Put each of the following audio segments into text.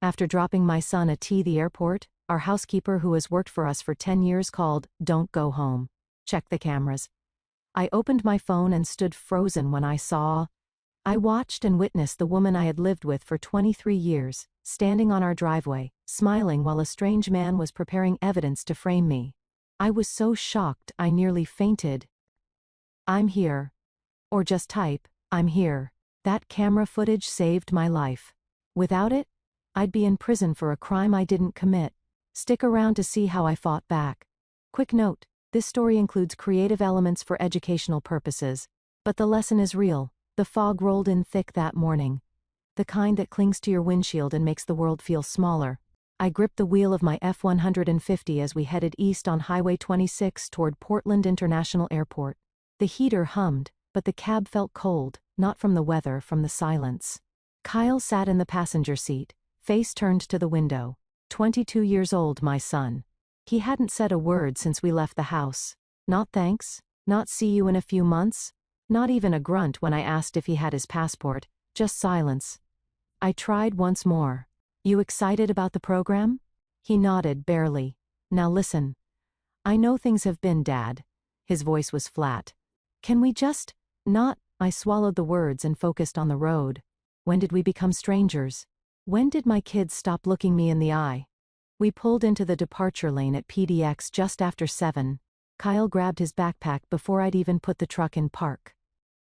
After dropping my son at the airport, our housekeeper who has worked for us for 10 years called, "Don't go home. Check the cameras." I opened my phone and stood frozen when I watched and witnessed the woman I had lived with for 23 years, standing on our driveway, smiling while a strange man was preparing evidence to frame me. I was so shocked I nearly fainted. "I'm here." Or just type, "I'm here." That camera footage saved my life. Without it, I'd be in prison for a crime I didn't commit. Stick around to see how I fought back. Quick note, this story includes creative elements for educational purposes, but the lesson is real. The fog rolled in thick that morning. The kind that clings to your windshield and makes the world feel smaller. I gripped the wheel of my F-150 as we headed east on Highway 26 toward Portland International Airport. The heater hummed, but the cab felt cold, not from the weather, from the silence. Kyle sat in the passenger seat, face turned to the window. 22 years old, my son. He hadn't said a word since we left the house. Not thanks, not see you in a few months, not even a grunt when I asked if he had his passport, just silence. I tried once more. "You excited about the program?" He nodded barely. "Now listen. I know things have been, Dad." His voice was flat. "Can we just not?" I swallowed the words and focused on the road. When did we become strangers? When did my kids stop looking me in the eye? We pulled into the departure lane at PDX just after 7. Kyle grabbed his backpack before I'd even put the truck in park.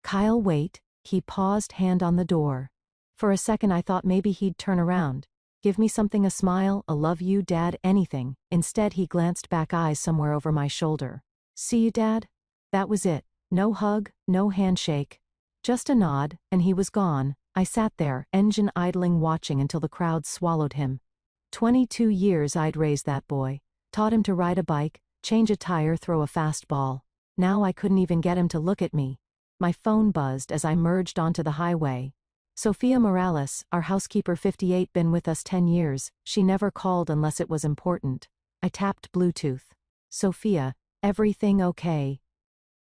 "Kyle, wait." He paused, hand on the door. For a second I thought maybe he'd turn around. Give me something, a smile, a "love you, Dad," anything. Instead he glanced back, eyes somewhere over my shoulder. "See you, Dad?" That was it. No hug, no handshake. Just a nod, and he was gone. I sat there, engine idling, watching until the crowd swallowed him. 22 years I'd raised that boy. Taught him to ride a bike, change a tire, throw a fastball. Now I couldn't even get him to look at me. My phone buzzed as I merged onto the highway. Sophia Morales, our housekeeper, 58, been with us 10 years. She never called unless it was important. I tapped Bluetooth. "Sophia, everything okay?"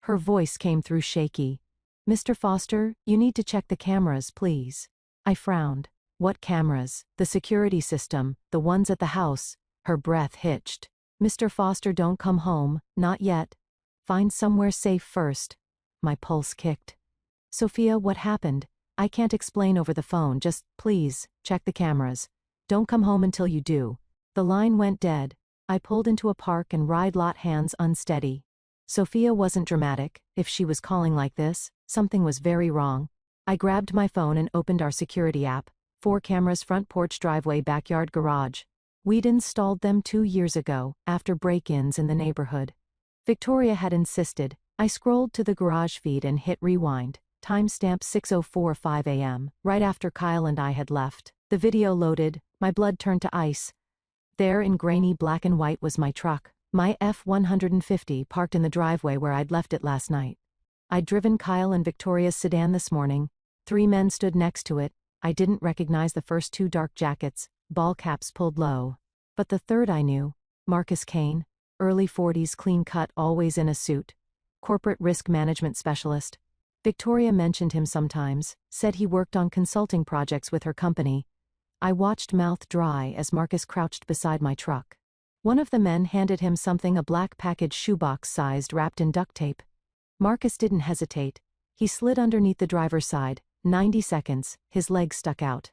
Her voice came through shaky. "Mr. Foster, you need to check the cameras, please." I frowned. "What cameras?" "The security system, the ones at the house." Her breath hitched. "Mr. Foster, don't come home, not yet. Find somewhere safe first." My pulse kicked. "Sophia, what happened? I can't explain over the phone, just, please, check the cameras. Don't come home until you do." The line went dead. I pulled into a park and ride lot, hands unsteady. Sophia wasn't dramatic. If she was calling like this, something was very wrong. I grabbed my phone and opened our security app. 4 cameras, front porch, driveway, backyard, garage. We'd installed them 2 years ago, after break-ins in the neighborhood. Victoria had insisted. I scrolled to the garage feed and hit rewind. Timestamp 6:04:05 a.m., right after Kyle and I had left. The video loaded. My blood turned to ice. There in grainy black and white was my truck. My F-150 parked in the driveway where I'd left it last night. I'd driven Kyle and Victoria's sedan this morning. 3 men stood next to it. I didn't recognize the first 2, dark jackets, ball caps pulled low. But the third I knew. Marcus Kane, early 40s, clean cut, always in a suit. Corporate risk management specialist. Victoria mentioned him sometimes, said he worked on consulting projects with her company. I watched, mouth dry, as Marcus crouched beside my truck. One of the men handed him something, a black package, shoebox-sized, wrapped in duct tape. Marcus didn't hesitate. He slid underneath the driver's side. 90 seconds, his legs stuck out.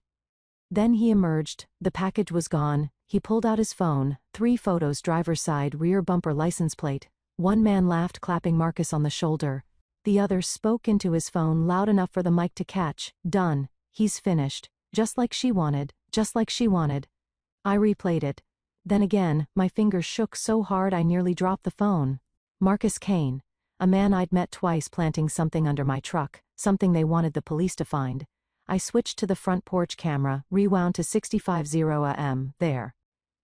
Then he emerged. The package was gone. He pulled out his phone. 3 photos, driver's side, rear bumper, license plate. One man laughed, clapping Marcus on the shoulder. The other spoke into his phone loud enough for the mic to catch. "Done. He's finished. Just like she wanted. Just like she wanted." I replayed it. Then again, my fingers shook so hard I nearly dropped the phone. Marcus Kane. A man I'd met twice, planting something under my truck, something they wanted the police to find. I switched to the front porch camera, rewound to 6:50 a.m. There.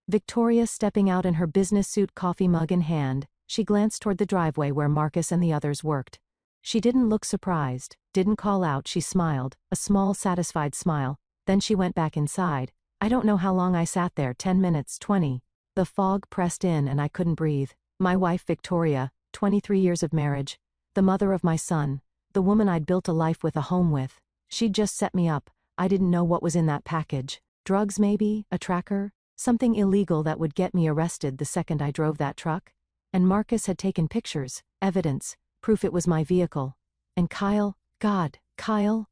Victoria stepping out in her business suit, coffee mug in hand. She glanced toward the driveway where Marcus and the others worked. She didn't look surprised, didn't call out, she smiled, a small, satisfied smile. Then she went back inside. I don't know how long I sat there, 10 minutes, 20. The fog pressed in and I couldn't breathe. My wife, Victoria, 23 years of marriage, the mother of my son, the woman I'd built a life with, a home with. She'd just set me up. I didn't know what was in that package. Drugs maybe, a tracker, something illegal that would get me arrested the second I drove that truck? And Marcus had taken pictures, evidence, proof it was my vehicle. And Kyle, God, Kyle?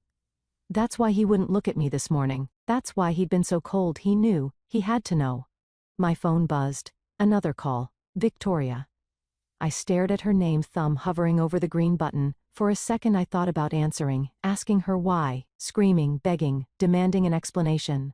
That's why he wouldn't look at me this morning. That's why he'd been so cold. He knew, he had to know. My phone buzzed. Another call. Victoria. I stared at her name, thumb hovering over the green button. For a second I thought about answering, asking her why, screaming, begging, demanding an explanation.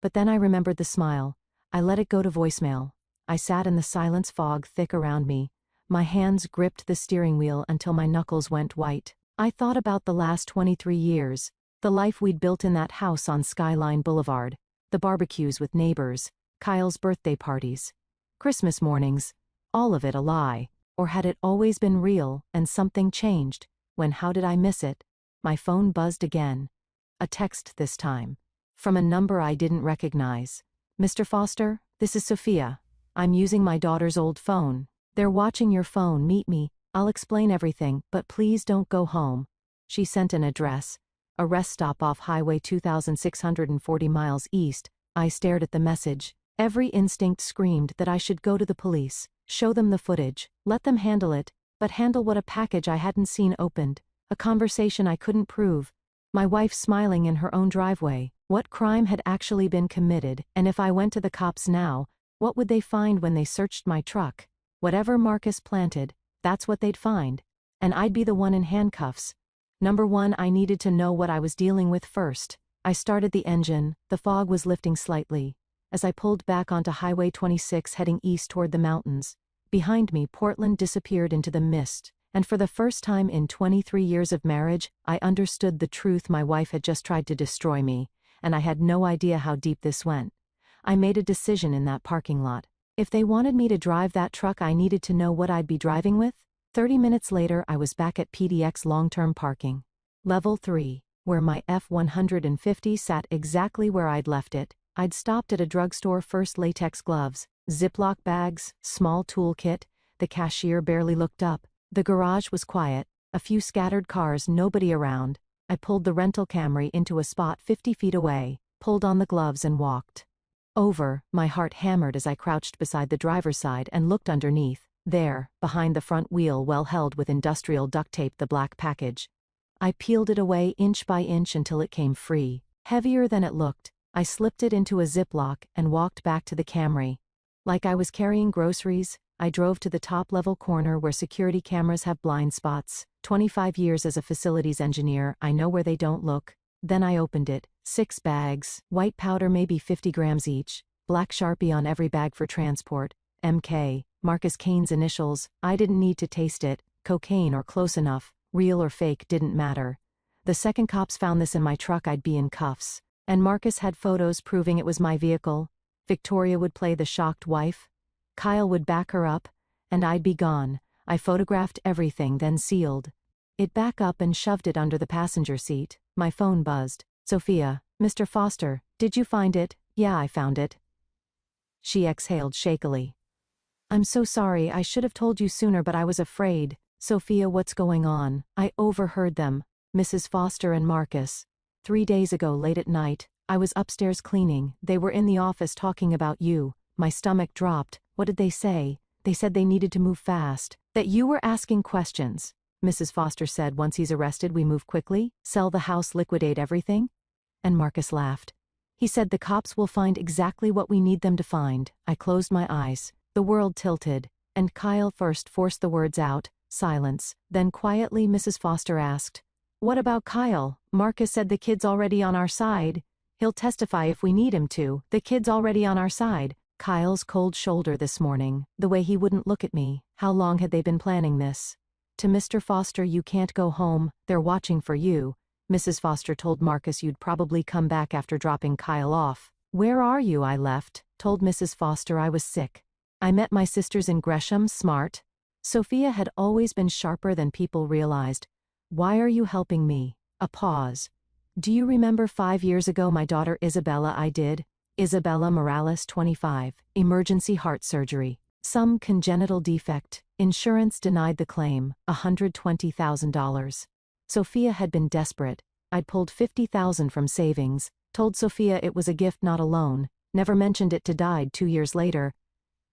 But then I remembered the smile. I let it go to voicemail. I sat in the silence, fog thick around me. My hands gripped the steering wheel until my knuckles went white. I thought about the last 23 years, the life we'd built in that house on Skyline Boulevard, the barbecues with neighbors, Kyle's birthday parties, Christmas mornings, all of it a lie. Or had it always been real and something changed? When how did I miss it? My phone buzzed again. A text this time. From a number I didn't recognize. Mr. Foster, this is Sophia. I'm using my daughter's old phone. They're watching your phone. Meet me. I'll explain everything, but please don't go home. She sent an address. A rest stop off Highway 2640 miles east. I stared at the message. Every instinct screamed that I should go to the police, show them the footage, let them handle it, but handle what? A package I hadn't seen opened, a conversation I couldn't prove, my wife smiling in her own driveway. What crime had actually been committed? And if I went to the cops now, what would they find when they searched my truck? Whatever Marcus planted, that's what they'd find. And I'd be the one in handcuffs. Number one, I needed to know what I was dealing with first. I started the engine. The fog was lifting slightly. As I pulled back onto Highway 26 heading east toward the mountains, behind me Portland disappeared into the mist, and for the first time in 23 years of marriage, I understood the truth. My wife had just tried to destroy me, and I had no idea how deep this went. I made a decision in that parking lot. If they wanted me to drive that truck, I needed to know what I'd be driving with. 30 minutes later I was back at PDX long-term parking. Level 3, where my F-150 sat exactly where I'd left it. I'd stopped at a drugstore first. Latex gloves, Ziploc bags, small toolkit. The cashier barely looked up. The garage was quiet, a few scattered cars, nobody around. I pulled the rental Camry into a spot 50 feet away, pulled on the gloves and walked over. My heart hammered as I crouched beside the driver's side and looked underneath. There, behind the front wheel, well held with industrial duct tape, the black package. I peeled it away inch by inch until it came free, heavier than it looked. I slipped it into a Ziploc and walked back to the Camry. Like I was carrying groceries, I drove to the top-level corner where security cameras have blind spots. 25 years as a facilities engineer, I know where they don't look. Then I opened it. 6 bags, white powder, maybe 50 grams each, black Sharpie on every bag for transport. MK, Marcus Kane's initials. I didn't need to taste it. Cocaine or close enough, real or fake, didn't matter. The second cops found this in my truck, I'd be in cuffs. And Marcus had photos proving it was my vehicle. Victoria would play the shocked wife. Kyle would back her up, and I'd be gone. I photographed everything, then sealed it back up and shoved it under the passenger seat. My phone buzzed. Sophia, Mr. Foster, did you find it? Yeah, I found it. She exhaled shakily. I'm so sorry, I should have told you sooner, but I was afraid. Sophia, what's going on? I overheard them. Mrs. Foster and Marcus. 3 days ago, late at night, I was upstairs cleaning. They were in the office talking about you. My stomach dropped. What did they say? They said they needed to move fast. That you were asking questions. Mrs. Foster said once he's arrested we move quickly, sell the house, liquidate everything. And Marcus laughed. He said the cops will find exactly what we need them to find. I closed my eyes. The world tilted. And Kyle first forced the words out. Silence. Then quietly Mrs. Foster asked, what about Kyle? Marcus said the kid's already on our side. He'll testify if we need him to. The kid's already on our side. Kyle's cold shoulder this morning, the way he wouldn't look at me. How long had they been planning this? To Mr. Foster, you can't go home, they're watching for you. Mrs. Foster told Marcus you'd probably come back after dropping Kyle off. Where are you? I left. Told Mrs. Foster I was sick. I met my sisters in Gresham. Smart. Sophia had always been sharper than people realized. Why are you helping me? A pause. Do you remember 5 years ago my daughter Isabella? I did. Isabella Morales, 25, emergency heart surgery. Some congenital defect. Insurance denied the claim, $120,000. Sophia had been desperate. I'd pulled $50,000 from savings, Told Sophia it was a gift, not a loan. Never mentioned it to died 2 years later.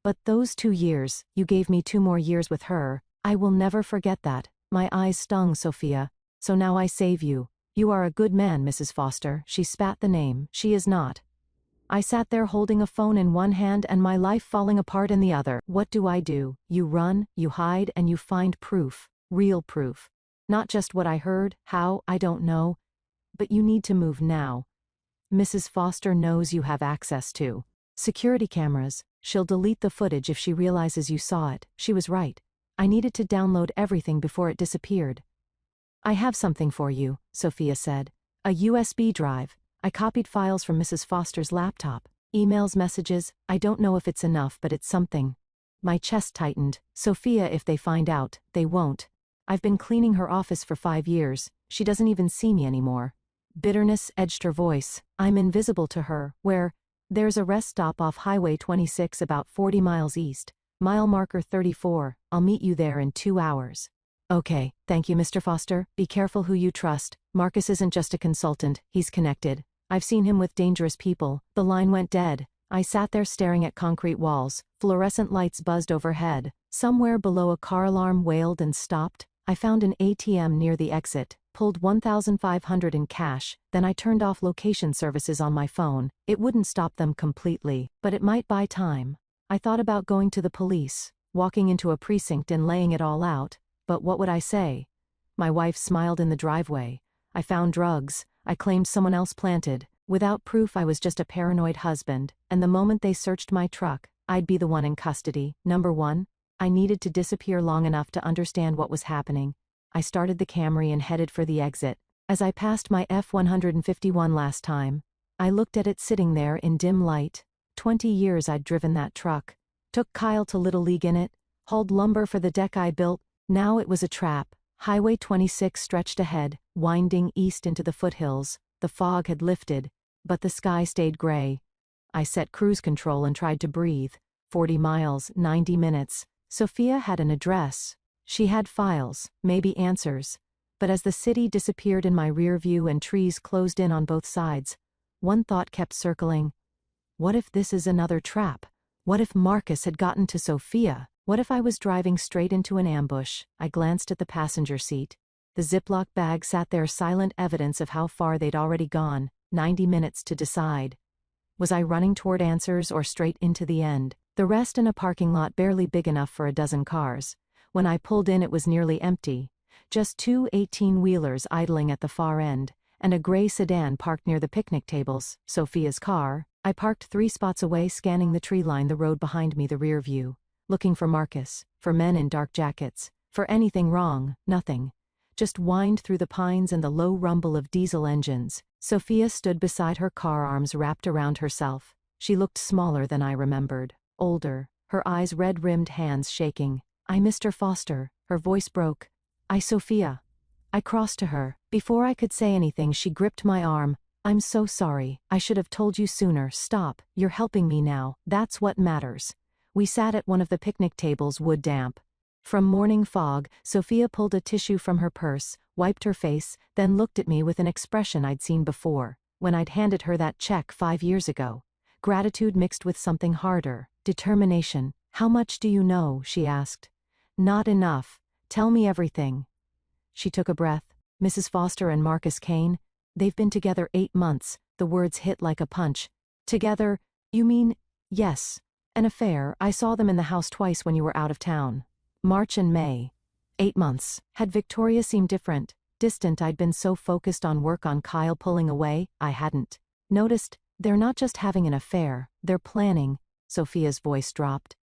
But those 2 years, you gave me 2 more years with her. I will never forget that. My eyes stung, Sophia. So now I save you. You are a good man, Mrs. Foster. She spat the name. She is not. I sat there holding a phone in one hand and my life falling apart in the other. What do? You run, you hide, and you find proof. Real proof. Not just what I heard, how, I don't know. But you need to move now. Mrs. Foster knows you have access to security cameras. She'll delete the footage if she realizes you saw it. She was right. I needed to download everything before it disappeared. I have something for you, Sophia said. A USB drive. I copied files from Mrs. Foster's laptop. Emails, messages. I don't know if it's enough, but it's something. My chest tightened. Sophia, if they find out, they won't. I've been cleaning her office for 5 years. She doesn't even see me anymore. Bitterness edged her voice. I'm invisible to her. Where? There's a rest stop off Highway 26 about 40 miles east. Mile marker 34. I'll meet you there in 2 hours. Okay, thank you, Mr. Foster. Be careful who you trust. Marcus isn't just a consultant, he's connected. I've seen him with dangerous people. The line went dead. I sat there staring at concrete walls. Fluorescent lights buzzed overhead. Somewhere below a car alarm wailed and stopped. I found an ATM near the exit, pulled $1,500 in cash, then I turned off location services on my phone. It wouldn't stop them completely, but it might buy time. I thought about going to the police, walking into a precinct and laying it all out, but what would I say? My wife smiled in the driveway. I found drugs. I claimed someone else planted. Without proof, I was just a paranoid husband, and the moment they searched my truck, I'd be the one in custody. Number 1, I needed to disappear long enough to understand what was happening. I started the Camry and headed for the exit. As I passed my F-151 last time, I looked at it sitting there in dim light. 20 years I'd driven that truck. Took Kyle to Little League in it, hauled lumber for the deck I built. Now it was a trap. Highway 26 stretched ahead, winding east into the foothills. The fog had lifted, but the sky stayed gray. I set cruise control and tried to breathe. 40 miles, 90 minutes. Sophia had an address. She had files, maybe answers. But as the city disappeared in my rear view and trees closed in on both sides, one thought kept circling. What if this is another trap? What if Marcus had gotten to Sophia? What if I was driving straight into an ambush? I glanced at the passenger seat. The Ziploc bag sat there, silent evidence of how far they'd already gone. 90 minutes to decide. Was I running toward answers or straight into the end? The rest in a parking lot barely big enough for a dozen cars. When I pulled in, it was nearly empty. Just 2 18-wheelers idling at the far end, and a gray sedan parked near the picnic tables. Sophia's car. I parked 3 spots away, scanning the tree line, the road behind me, the rear view. Looking for Marcus, for men in dark jackets, for anything wrong. Nothing. Just whined through the pines and the low rumble of diesel engines. Sophia stood beside her car, arms wrapped around herself. She looked smaller than I remembered. Older, her eyes red-rimmed, hands shaking. I, Mr. Foster. Her voice broke. Sophia. I crossed to her. Before I could say anything, she gripped my arm. I'm so sorry. I should have told you sooner. Stop. You're helping me now. That's what matters. We sat at one of the picnic tables, wood damp. From morning fog, Sophia pulled a tissue from her purse, wiped her face, then looked at me with an expression I'd seen before, when I'd handed her that check 5 years ago. Gratitude mixed with something harder. Determination. How much do you know? She asked. Not enough. Tell me everything. She took a breath. Mrs. Foster and Marcus Kane? They've been together 8 months. The words hit like a punch. Together? You mean? Yes. An affair. I saw them in the house twice when you were out of town. March and May. 8 months. Had Victoria seemed different, distant? I'd been so focused on work, on Kyle pulling away, I hadn't noticed. They're not just having an affair, they're planning. Sophia's voice dropped.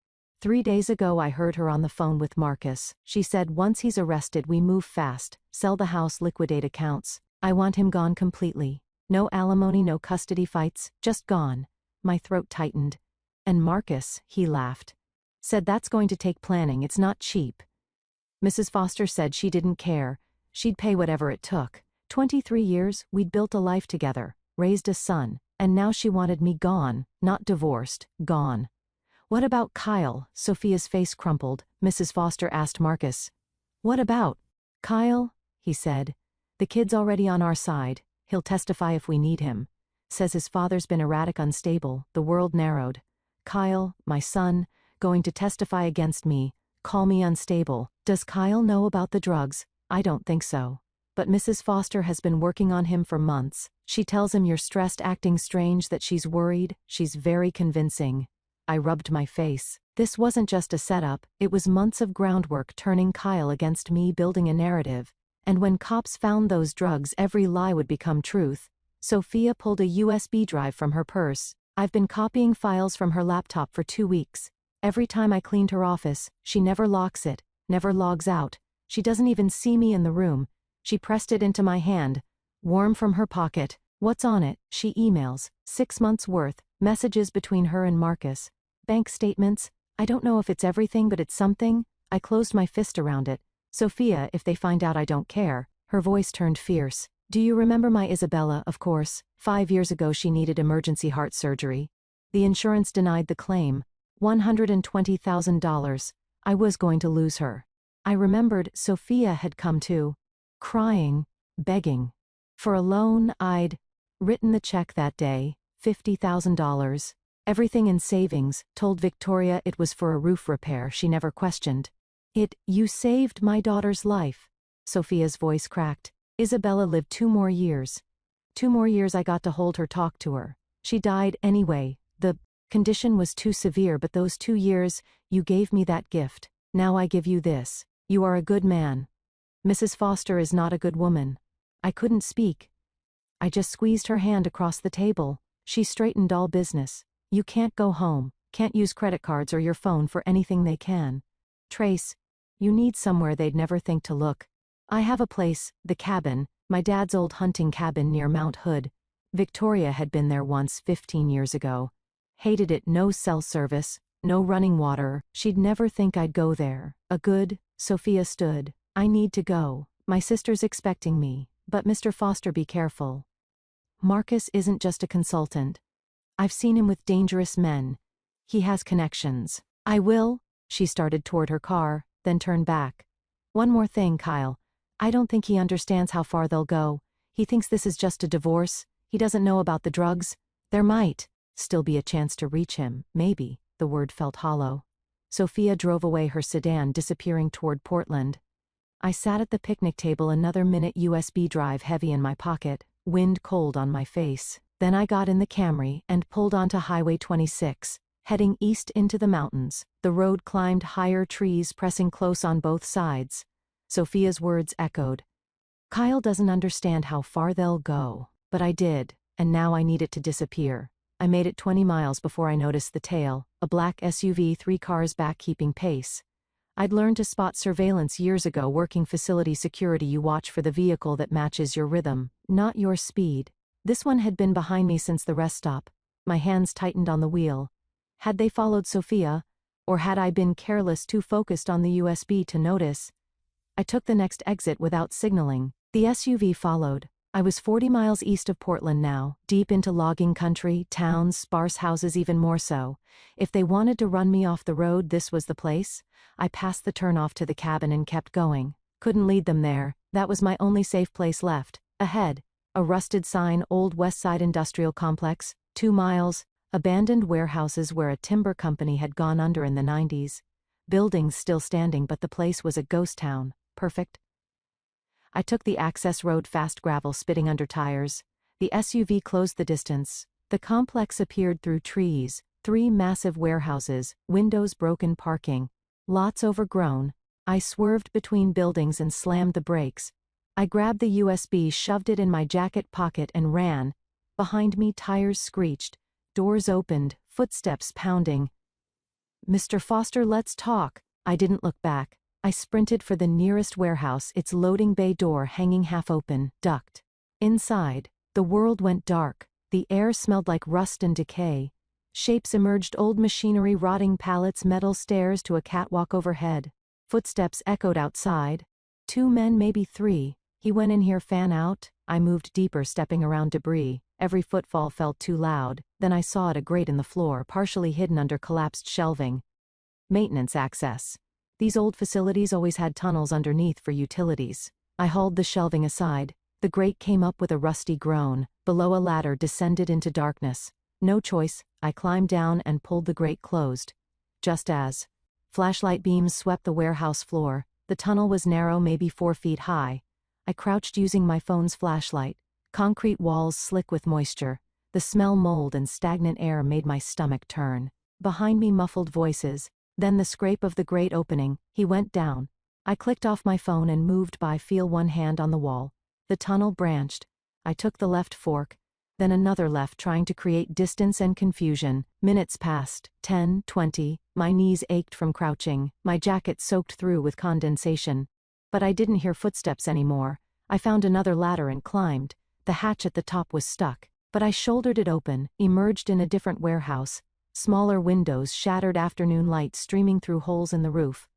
3 days ago I heard her on the phone with Marcus. She said once he's arrested we move fast, sell the house, liquidate accounts. I want him gone completely. No alimony, no custody fights, just gone. My throat tightened. And Marcus, he laughed. Said that's going to take planning, it's not cheap. Mrs. Foster said she didn't care. She'd pay whatever it took. 23 years, we'd built a life together, raised a son, and now she wanted me gone, not divorced, gone. What about Kyle? Sophia's face crumpled. Mrs. Foster asked Marcus. What about Kyle? He said. The kid's already on our side. He'll testify if we need him. Says his father's been erratic, unstable. The world narrowed. Kyle, my son, going to testify against me. Call me unstable. Does Kyle know about the drugs? I don't think so. But Mrs. Foster has been working on him for months. She tells him you're stressed, acting strange, that she's worried. She's very convincing. I rubbed my face. This wasn't just a setup, it was months of groundwork turning Kyle against me, building a narrative. And when cops found those drugs, every lie would become truth. Sophia pulled a USB drive from her purse. I've been copying files from her laptop for 2 weeks. Every time I cleaned her office, she never locks it, never logs out. She doesn't even see me in the room. She pressed it into my hand, warm from her pocket. What's on it? She emails. 6 months worth, messages between her and Marcus. Bank statements. I don't know if it's everything, but it's something. I closed my fist around it. Sophia, if they find out, I don't care. Her voice turned fierce. Do you remember my Isabella? Of course. 5 years ago she needed emergency heart surgery. The insurance denied the claim. $120,000. I was going to lose her. I remembered Sophia had come to, crying, begging. For a loan. I'd written the check that day, $50,000. Everything in savings. Told Victoria it was for a roof repair. She never questioned. You saved my daughter's life. Sophia's voice cracked. Isabella lived 2 more years. 2 more years I got to hold her, talk to her. She died anyway. The condition was too severe, but those 2 years, you gave me that gift. Now I give you this. You are a good man. Mrs. Foster is not a good woman. I couldn't speak. I just squeezed her hand across the table. She straightened. All business. You can't go home, can't use credit cards or your phone for anything they can. Trace, you need somewhere they'd never think to look. I have a place, the cabin, my dad's old hunting cabin near Mount Hood. Victoria had been there once 15 years ago. Hated it. No cell service, no running water. She'd never think I'd go there. Sophia stood. I need to go. My sister's expecting me. But Mr. Foster, be careful. Marcus isn't just a consultant. I've seen him with dangerous men. He has connections. I will. She started toward her car, then turned back. One more thing, Kyle. I don't think he understands how far they'll go. He thinks this is just a divorce. He doesn't know about the drugs. There might still be a chance to reach him. Maybe. The word felt hollow. Sophia drove away her sedan, disappearing toward Portland. I sat at the picnic table, another minute, USB drive heavy in my pocket, wind cold on my face. Then I got in the Camry and pulled onto Highway 26, heading east into the mountains. The road climbed higher, trees pressing close on both sides. Sophia's words echoed. Kyle doesn't understand how far they'll go. But I did, and now I need it to disappear. I made it 20 miles before I noticed the tail, a black SUV 3 cars back, keeping pace. I'd learned to spot surveillance years ago, working facility security. You watch for the vehicle that matches your rhythm, not your speed. This one had been behind me since the rest stop. My hands tightened on the wheel. Had they followed Sophia? Or had I been careless, too focused on the USB to notice? I took the next exit without signaling. The SUV followed. I was 40 miles east of Portland now, deep into logging country, towns, sparse houses, even more so. If they wanted to run me off the road, this was the place. I passed the turnoff to the cabin and kept going. Couldn't lead them there. That was my only safe place left. Ahead, a rusted sign, Old West Side Industrial Complex, 2 miles, abandoned warehouses where a timber company had gone under in the 90s. Buildings still standing, but the place was a ghost town. Perfect. I took the access road, fast gravel spitting under tires. The SUV closed the distance. The complex appeared through trees, 3 massive warehouses, windows broken, parking lots overgrown. I swerved between buildings and slammed the brakes. I grabbed the USB, shoved it in my jacket pocket, and ran. Behind me, tires screeched. Doors opened, footsteps pounding. Mr. Foster, let's talk. I didn't look back. I sprinted for the nearest warehouse, its loading bay door hanging half open, ducked. Inside, the world went dark. The air smelled like rust and decay. Shapes emerged, old machinery, rotting pallets, metal stairs to a catwalk overhead. Footsteps echoed outside. 2 men, maybe 3. He went in here, fan out. I moved deeper, stepping around debris. Every footfall felt too loud. Then I saw it, a grate in the floor, partially hidden under collapsed shelving. Maintenance access. These old facilities always had tunnels underneath for utilities. I hauled the shelving aside. The grate came up with a rusty groan. Below, a ladder descended into darkness. No choice, I climbed down and pulled the grate closed. Just as flashlight beams swept the warehouse floor, the tunnel was narrow, maybe 4 feet high. I crouched using my phone's flashlight. Concrete walls slick with moisture. The smell, mold and stagnant air made my stomach turn. Behind me, muffled voices. Then the scrape of the grate opening. He went down. I clicked off my phone and moved by, feel one hand on the wall. The tunnel branched. I took the left fork, then another left, trying to create distance and confusion. Minutes passed, 10, 20, my knees ached from crouching, my jacket soaked through with condensation. But I didn't hear footsteps anymore. I found another ladder and climbed. The hatch at the top was stuck, but I shouldered it open, emerged in a different warehouse. Smaller windows, shattered afternoon light streaming through holes in the roof.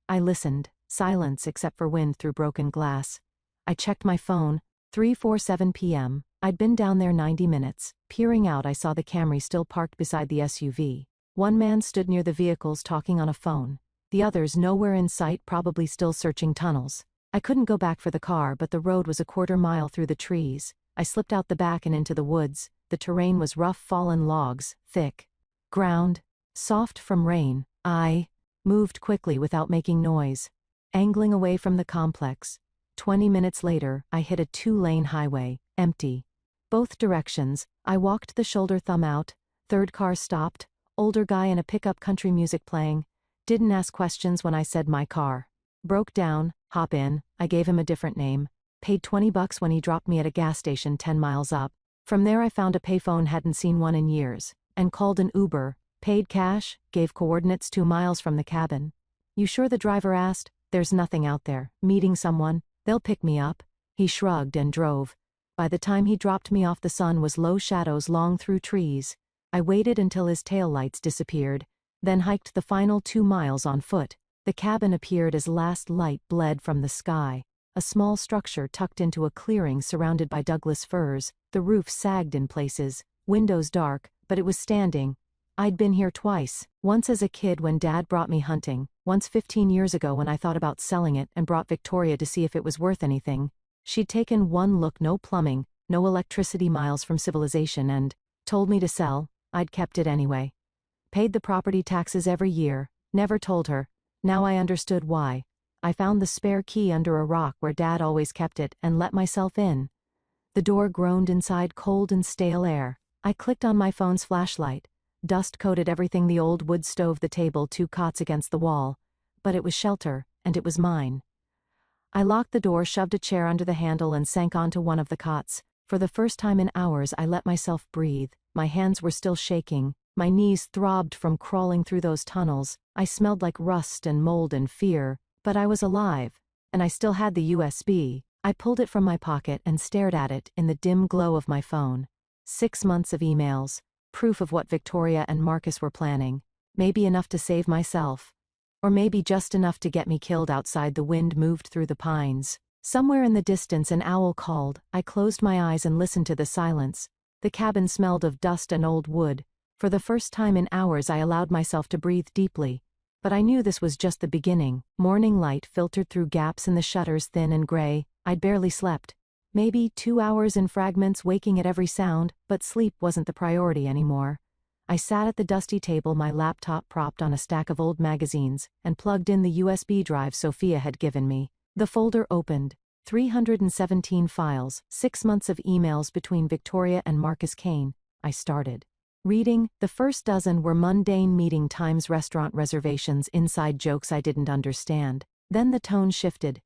I listened, silence except for wind through broken glass. I checked my phone, 3:47 p.m. I'd been down there 90 minutes. Peering out, I saw the Camry still parked beside the SUV. One man stood near the vehicles talking on a phone. The others nowhere in sight, probably still searching tunnels. I couldn't go back for the car, but the road was a quarter mile through the trees. I slipped out the back and into the woods. The terrain was rough, fallen logs, thick ground, soft from rain. I moved quickly without making noise, angling away from the complex. 20 minutes later, I hit a 2-lane highway, empty. Both directions. I walked, the shoulder thumb out. Third car stopped. Older guy in a pickup, country music playing. Didn't ask questions when I said my car. Broke down, hop in. I gave him a different name. Paid $20 when he dropped me at a gas station 10 miles up. From there I found a payphone, hadn't seen one in years, and called an Uber. Paid cash, gave coordinates 2 miles from the cabin. You sure? The driver asked. There's nothing out there. Meeting someone. They'll pick me up. He shrugged and drove. By the time he dropped me off, the sun was low, shadows long through trees. I waited until his taillights disappeared, then hiked the final 2 miles on foot. The cabin appeared as last light bled from the sky. A small structure tucked into a clearing surrounded by Douglas firs. The roof sagged in places, windows dark, but it was standing. I'd been here twice. Once as a kid when Dad brought me hunting, once 15 years ago when I thought about selling it and brought Victoria to see if it was worth anything. She'd taken one look, no plumbing, no electricity, miles from civilization, and told me to sell. I'd kept it anyway. Paid the property taxes every year, never told her. Now I understood why. I found the spare key under a rock where Dad always kept it and let myself in. The door groaned inside, cold and stale air. I clicked on my phone's flashlight. Dust coated everything, the old wood stove, the table, 2 cots against the wall. But it was shelter, and it was mine. I locked the door, shoved a chair under the handle and sank onto one of the cots. For the first time in hours I let myself breathe. My hands were still shaking. My knees throbbed from crawling through those tunnels. I smelled like rust and mold and fear, but I was alive. And I still had the USB. I pulled it from my pocket and stared at it in the dim glow of my phone. 6 months of emails. Proof of what Victoria and Marcus were planning. Maybe enough to save myself. Or maybe just enough to get me killed. Outside, the wind moved through the pines. Somewhere in the distance an owl called. I closed my eyes and listened to the silence. The cabin smelled of dust and old wood. For the first time in hours I allowed myself to breathe deeply. But I knew this was just the beginning. Morning light filtered through gaps in the shutters, thin and gray. I'd barely slept. Maybe 2 hours in fragments, waking at every sound, but sleep wasn't the priority anymore. I sat at the dusty table, my laptop propped on a stack of old magazines, and plugged in the USB drive Sophia had given me. The folder opened. 317 files, 6 months of emails between Victoria and Marcus Kane. I started reading. The first dozen were mundane meeting times, restaurant reservations, inside jokes I didn't understand. Then the tone shifted.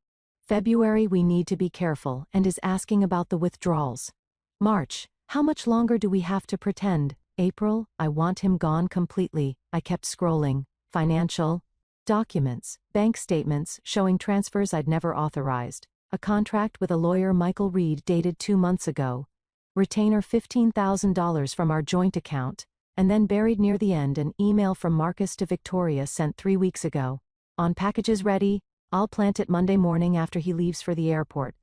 February, we need to be careful, and is asking about the withdrawals. March, how much longer do we have to pretend? April, I want him gone completely. I kept scrolling. Financial documents, bank statements showing transfers I'd never authorized. A contract with a lawyer, Michael Reed, dated 2 months ago. Retainer $15,000 from our joint account. And then buried near the end, an email from Marcus to Victoria sent 3 weeks ago. On packages ready. I'll plant it Monday morning after he leaves for the airport.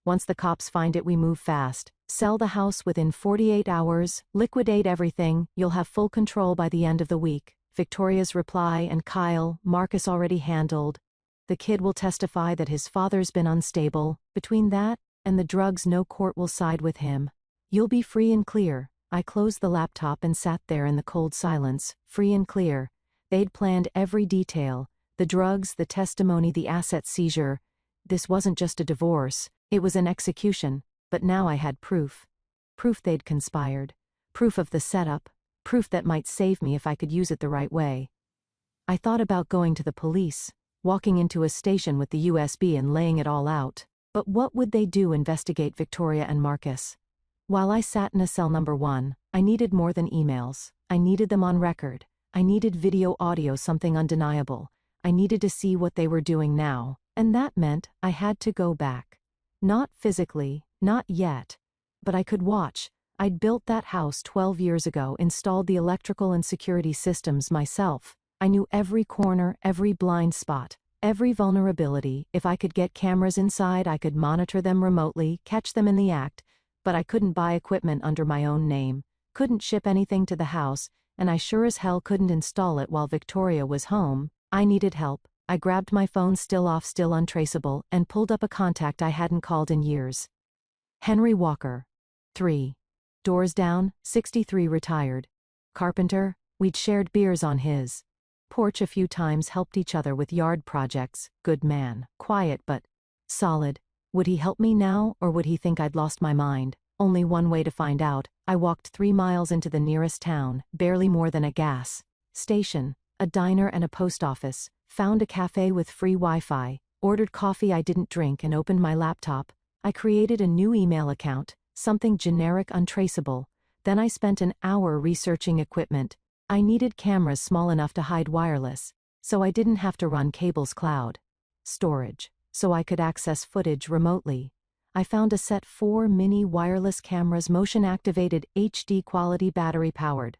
Once the cops find it, we move fast. Sell the house within 48 hours, liquidate everything, you'll have full control by the end of the week. Victoria's reply, and Kyle, Marcus already handled. The kid will testify that his father's been unstable. Between that And the drugs no court will side with him. You'll be free and clear. I closed the laptop and sat there in the cold silence, free and clear. They'd planned every detail. The drugs, the testimony, the asset seizure. This wasn't just a divorce, it was an execution, but now I had proof. Proof they'd conspired. Proof of the setup. Proof that might save me if I could use it the right way. I thought about going to the police, walking into a station with the USB and laying it all out. But what would they do? Investigate Victoria and Marcus? While I sat in a cell number 1, I needed more than emails. I needed them on record. I needed video, audio, something undeniable. I needed to see what they were doing now, and that meant I had to go back. Not physically, not yet. But I could watch. I'd built that house 12 years ago, installed the electrical and security systems myself. I knew every corner, every blind spot, every vulnerability. If I could get cameras inside, I could monitor them remotely, catch them in the act, but I couldn't buy equipment under my own name, couldn't ship anything to the house, and I sure as hell couldn't install it while Victoria was home. I needed help. I grabbed my phone, still off, still untraceable, and pulled up a contact I hadn't called in years. Henry Walker. 3. Doors down, 63, retired. Carpenter, we'd shared beers on his porch a few times, helped each other with yard projects. Good man, quiet but solid. Would he help me now, or would he think I'd lost my mind? Only one way to find out. I walked 3 miles into the nearest town, barely more than a gas station, a diner and a post office, found a cafe with free Wi-Fi, ordered coffee I didn't drink and opened my laptop. I created a new email account, something generic, untraceable. Then I spent an hour researching equipment. I needed cameras small enough to hide wireless, so I didn't have to run cables, cloud storage, so I could access footage remotely. I found a set 4 mini wireless cameras, motion-activated, HD quality, battery-powered.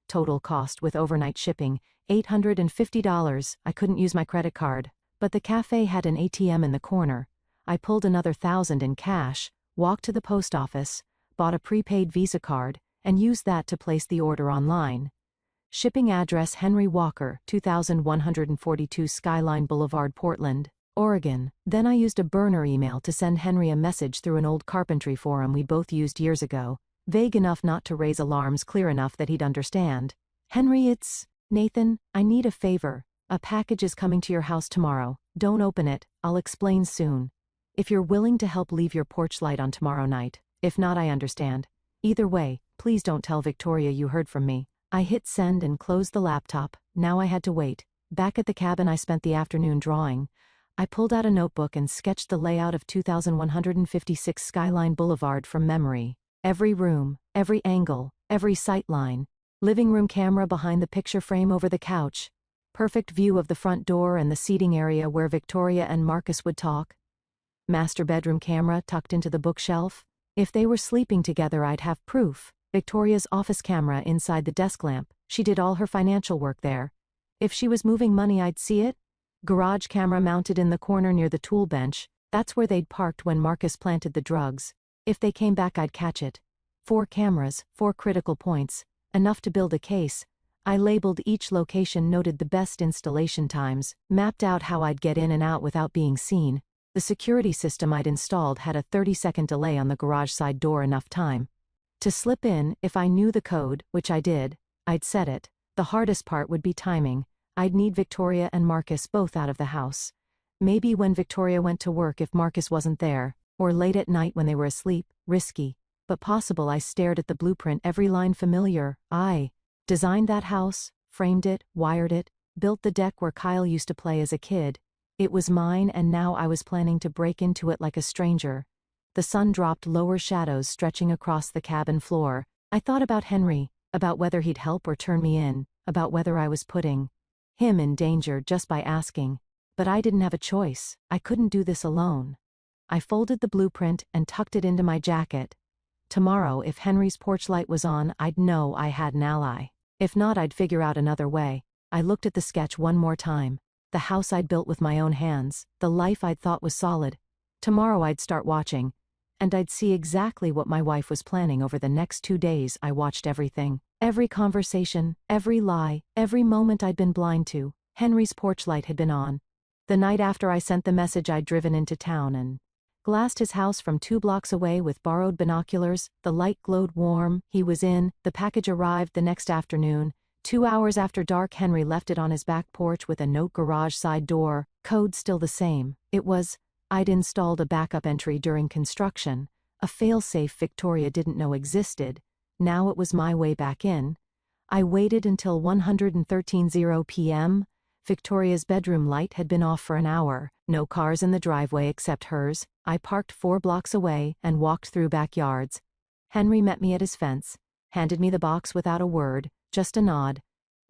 Total cost with overnight shipping, $850. I couldn't use my credit card, but the cafe had an ATM in the corner. I pulled another $1,000 in cash, walked to the post office, bought a prepaid Visa card, and used that to place the order online. Shipping address: Henry Walker, 2142 Skyline Boulevard, Portland, Oregon. Then I used a burner email to send Henry a message through an old carpentry forum we both used years ago. Vague enough not to raise alarms, clear enough that he'd understand. Henry, it's Nathan. I need a favor. A package is coming to your house tomorrow. Don't open it. I'll explain soon. If you're willing to help, leave your porch light on tomorrow night. If not, I understand. Either way, please don't tell Victoria you heard from me. I hit send and closed the laptop. Now I had to wait. Back at the cabin, I spent the afternoon drawing. I pulled out a notebook and sketched the layout of 2156 Skyline Boulevard from memory. Every room, every angle, every sight line. Living room camera behind the picture frame over the couch. Perfect view of the front door and the seating area where Victoria and Marcus would talk. Master bedroom camera tucked into the bookshelf. If they were sleeping together, I'd have proof. Victoria's office camera inside the desk lamp. She did all her financial work there. If she was moving money, I'd see it. Garage camera mounted in the corner near the tool bench. That's where they'd parked when Marcus planted the drugs. If they came back, I'd catch it. 4 cameras, 4 critical points. Enough to build a case. I labeled each location, noted the best installation times, mapped out how I'd get in and out without being seen. The security system I'd installed had a 30-second delay on the garage side door, enough time to slip in. If I knew the code, which I did, I'd set it. The hardest part would be timing. I'd need Victoria and Marcus both out of the house. Maybe when Victoria went to work if Marcus wasn't there, or late at night when they were asleep. Risky, but possible. I stared at the blueprint, every line familiar. I designed that house, framed it, wired it, built the deck where Kyle used to play as a kid. It was mine, and now I was planning to break into it like a stranger. The sun dropped, lower shadows stretching across the cabin floor. I thought about Henry, about whether he'd help or turn me in, about whether I was putting him in danger just by asking. But I didn't have a choice. I couldn't do this alone. I folded the blueprint and tucked it into my jacket. Tomorrow, if Henry's porch light was on, I'd know I had an ally. If not, I'd figure out another way. I looked at the sketch one more time. The house I'd built with my own hands, the life I'd thought was solid. Tomorrow I'd start watching, and I'd see exactly what my wife was planning over the next 2 days. I watched everything, every conversation, every lie, every moment I'd been blind to. Henry's porch light had been on. The night after I sent the message, I'd driven into town and Glassed his house from 2 blocks away with borrowed binoculars, the light glowed warm, he was in, the package arrived the next afternoon. 2 hours after dark Henry left it on his back porch with a note garage side door, code still the same. It was, I'd installed a backup entry during construction, a failsafe Victoria didn't know existed, now it was my way back in. I waited until 1:13 p.m., Victoria's bedroom light had been off for an hour, no cars in the driveway except hers. I parked 4 blocks away and walked through backyards. Henry met me at his fence, handed me the box without a word, just a nod.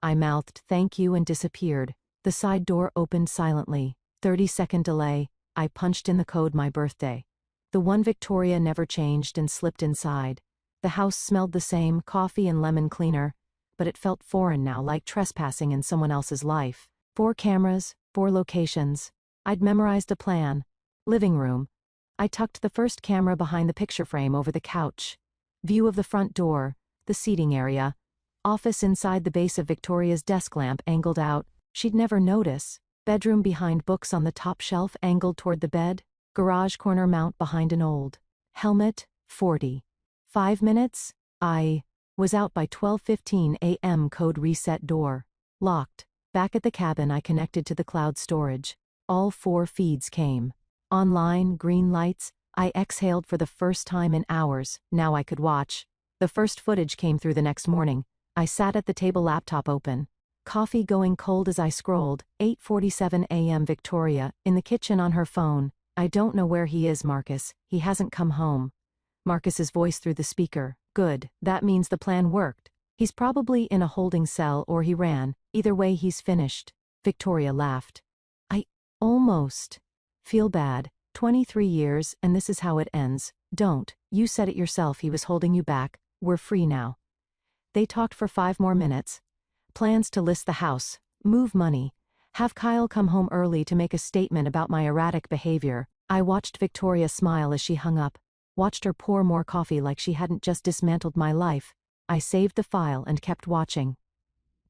I mouthed thank you and disappeared. The side door opened silently. 30-second delay. I punched in the code my birthday. The one Victoria never changed and slipped inside. The house smelled the same, coffee and lemon cleaner, but it felt foreign now, like trespassing in someone else's life. 4 cameras, 4 locations. I'd memorized a plan. Living room. I tucked the first camera behind the picture frame over the couch. View of the front door, the seating area. Office inside the base of Victoria's desk lamp angled out. She'd never notice. Bedroom behind books on the top shelf angled toward the bed. Garage corner mount behind an old helmet, 40. 5 minutes? I was out by 12:15 a.m. Code reset door. Locked. Back at the cabin I connected to the cloud storage. All 4 feeds came. Online, green lights. I exhaled for the first time in hours, now I could watch. The first footage came through the next morning. I sat at the table, laptop open. Coffee going cold as I scrolled. 8:47 a.m. Victoria, in the kitchen on her phone. I don't know where he is, Marcus. He hasn't come home. Marcus's voice through the speaker. Good, that means the plan worked. He's probably in a holding cell or he ran. Either way he's finished. Victoria laughed. I almost feel bad. 23 years and this is how it ends. Don't. You said it yourself, he was holding you back. We're free now. They talked for 5 more minutes. Plans to list the house, move money, have Kyle come home early to make a statement about my erratic behavior. I watched Victoria smile as she hung up, watched her pour more coffee like she hadn't just dismantled my life. I saved the file and kept watching.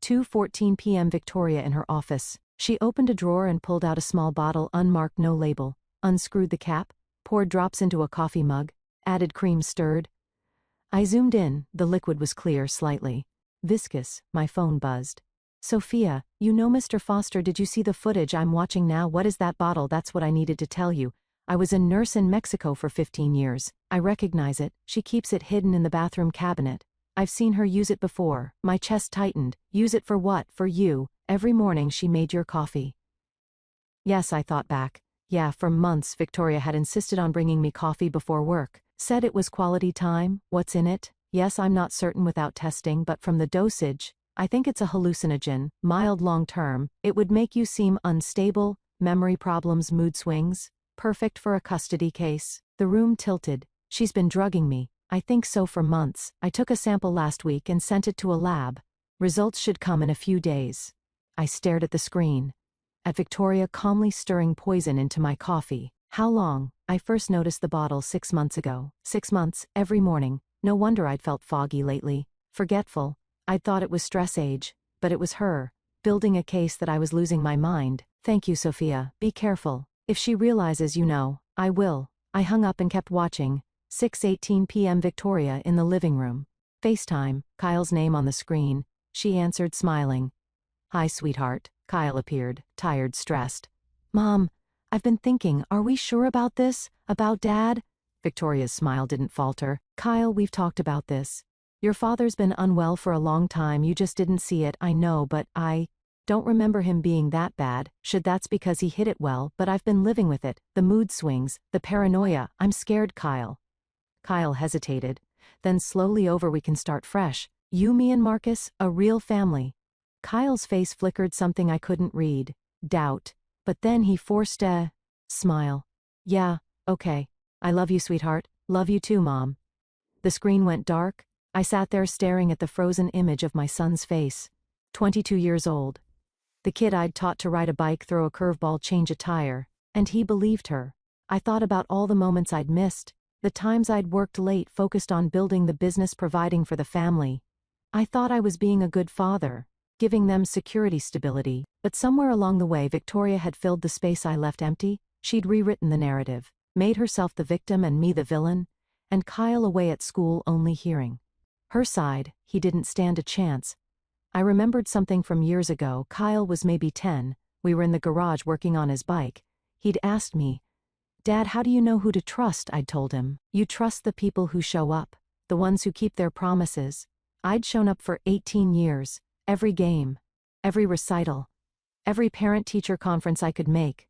2:14 p.m. Victoria in her office. She opened a drawer and pulled out a small bottle, unmarked, no label, unscrewed the cap, poured drops into a coffee mug, added cream, stirred. I zoomed in, the liquid was clear, slightly viscous. My phone buzzed. Sophia, you know Mr. Foster, did you see the footage I'm watching now? What is that bottle? That's what I needed to tell you. I was a nurse in Mexico for 15 years. I recognize it. She keeps it hidden in the bathroom cabinet. I've seen her use it before. My chest tightened. Use it for what? For you. Every morning she made your coffee. Yes, I thought back. Yeah, for months Victoria had insisted on bringing me coffee before work. Said it was quality time. What's in it? Yes, I'm not certain without testing, but from the dosage, I think it's a hallucinogen, mild long-term. It would make you seem unstable, memory problems, mood swings. Perfect for a custody case. The room tilted. She's been drugging me. I think so for months. I took a sample last week and sent it to a lab. Results should come in a few days. I stared at the screen. At Victoria calmly stirring poison into my coffee. How long? I first noticed the bottle 6 months ago. 6 months, every morning. No wonder I'd felt foggy lately. Forgetful. I'd thought it was stress age. But it was her. Building a case that I was losing my mind. Thank you, Sophia. Be careful. If she realizes, you know, I will. I hung up and kept watching. 6:18 p.m. Victoria in the living room. FaceTime, Kyle's name on the screen. She answered, smiling. Hi, sweetheart. Kyle appeared, tired, stressed. Mom, I've been thinking, are we sure about this? About Dad? Victoria's smile didn't falter. Kyle, we've talked about this. Your father's been unwell for a long time, you just didn't see it, I know, but I don't remember him being that bad. Should that's because he hid it well, but I've been living with it. The mood swings, the paranoia. I'm scared, Kyle. Kyle hesitated. Then slowly over, we can start fresh. You, me and Marcus, a real family. Kyle's face flickered something I couldn't read. Doubt. But then he forced a smile. Yeah, okay. I love you, sweetheart. Love you too, Mom. The screen went dark. I sat there staring at the frozen image of my son's face. 22 years old. The kid I'd taught to ride a bike, throw a curveball, change a tire. And he believed her. I thought about all the moments I'd missed, the times I'd worked late, focused on building the business, providing for the family. I thought I was being a good father, giving them security, stability. But somewhere along the way Victoria had filled the space I left empty. She'd rewritten the narrative. made herself the victim and me the villain, and Kyle away at school only hearing her side. He didn't stand a chance. I remembered something from years ago. Kyle was maybe 10, we were in the garage working on his bike. He'd asked me, "Dad, how do you know who to trust?" I'd told him, "You trust the people who show up, the ones who keep their promises." I'd shown up for 18 years, every game, every recital, every parent-teacher conference I could make.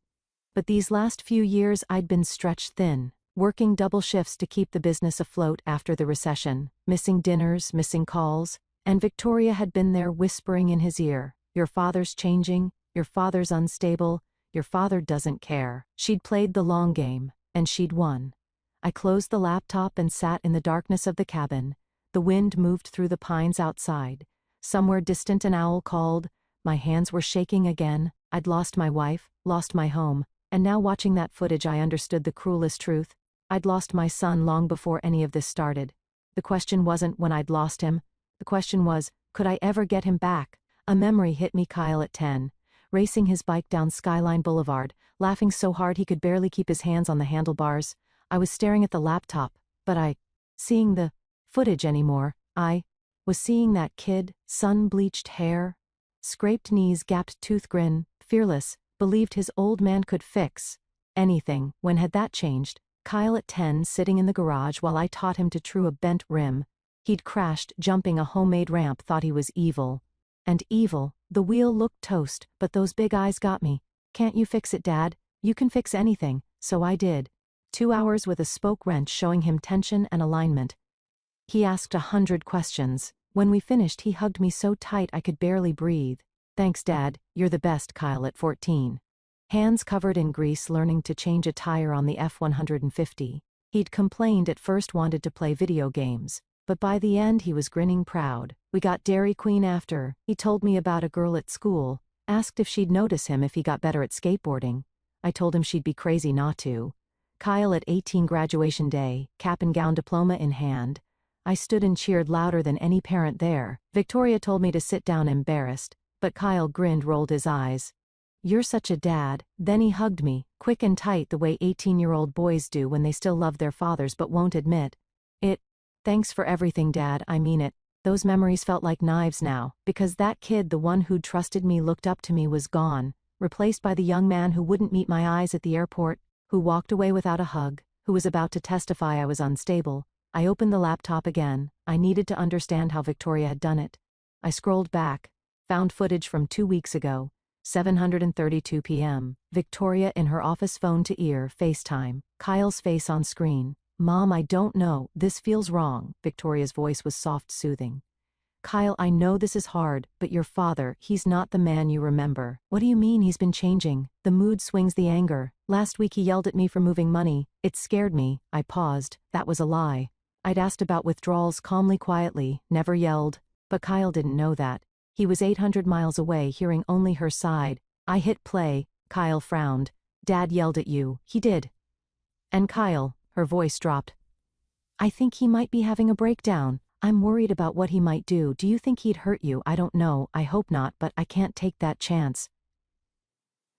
But these last few years I'd been stretched thin, working double shifts to keep the business afloat after the recession, missing dinners, missing calls, and Victoria had been there whispering in his ear, "Your father's changing, your father's unstable, your father doesn't care." She'd played the long game, and she'd won. I closed the laptop and sat in the darkness of the cabin. The wind moved through the pines outside. Somewhere distant an owl called. My hands were shaking again. I'd lost my wife, lost my home, and now watching that footage I understood the cruelest truth. I'd lost my son long before any of this started. The question wasn't when I'd lost him. The question was, could I ever get him back? A memory hit me. Kyle at 10, racing his bike down Skyline Boulevard, laughing so hard he could barely keep his hands on the handlebars. I was staring at the laptop, but seeing the footage anymore. I was seeing that kid, sun-bleached hair, scraped knees, gapped tooth grin, fearless, believed his old man could fix anything. When had that changed? Kyle at 10 sitting in the garage while I taught him to true a bent rim. He'd crashed, jumping a homemade ramp, thought he was evil. And evil, the wheel looked toast, but those big eyes got me. "Can't you fix it, Dad? You can fix anything." So I did. 2 hours with a spoke wrench showing him tension and alignment. He asked 100 questions. When we finished he hugged me so tight I could barely breathe. "Thanks, Dad, you're the best." Kyle at 14. Hands covered in grease learning to change a tire on the F-150. He'd complained at first, wanted to play video games, but by the end he was grinning proud. We got Dairy Queen after. He told me about a girl at school, asked if she'd notice him if he got better at skateboarding. I told him she'd be crazy not to. Kyle at 18 graduation day, cap and gown, diploma in hand. I stood and cheered louder than any parent there. Victoria told me to sit down, embarrassed, but Kyle grinned, rolled his eyes. "You're such a dad." Then he hugged me, quick and tight, the way 18-year-old boys do when they still love their fathers but won't admit it. "Thanks for everything, Dad, I mean it." Those memories felt like knives now, because that kid, the one who'd trusted me, looked up to me, was gone, replaced by the young man who wouldn't meet my eyes at the airport, who walked away without a hug, who was about to testify I was unstable. I opened the laptop again. I needed to understand how Victoria had done it. I scrolled back, found footage from 2 weeks ago, 7:32 p.m. Victoria in her office, phone to ear, FaceTime, Kyle's face on screen. "Mom, I don't know, this feels wrong." Victoria's voice was soft, soothing. "Kyle, I know this is hard, but your father, he's not the man you remember." "What do you mean he's been changing?" The mood swings, the anger. "Last week he yelled at me for moving money. It scared me." I paused. That was a lie. I'd asked about withdrawals calmly, quietly, never yelled. But Kyle didn't know that. He was 800 miles away, hearing only her side. I hit play. Kyle frowned. "Dad yelled at you." "He did." "And Kyle," her voice dropped, "I think he might be having a breakdown. I'm worried about what he might do. Do you think he'd hurt you?" "I don't know, I hope not, but I can't take that chance."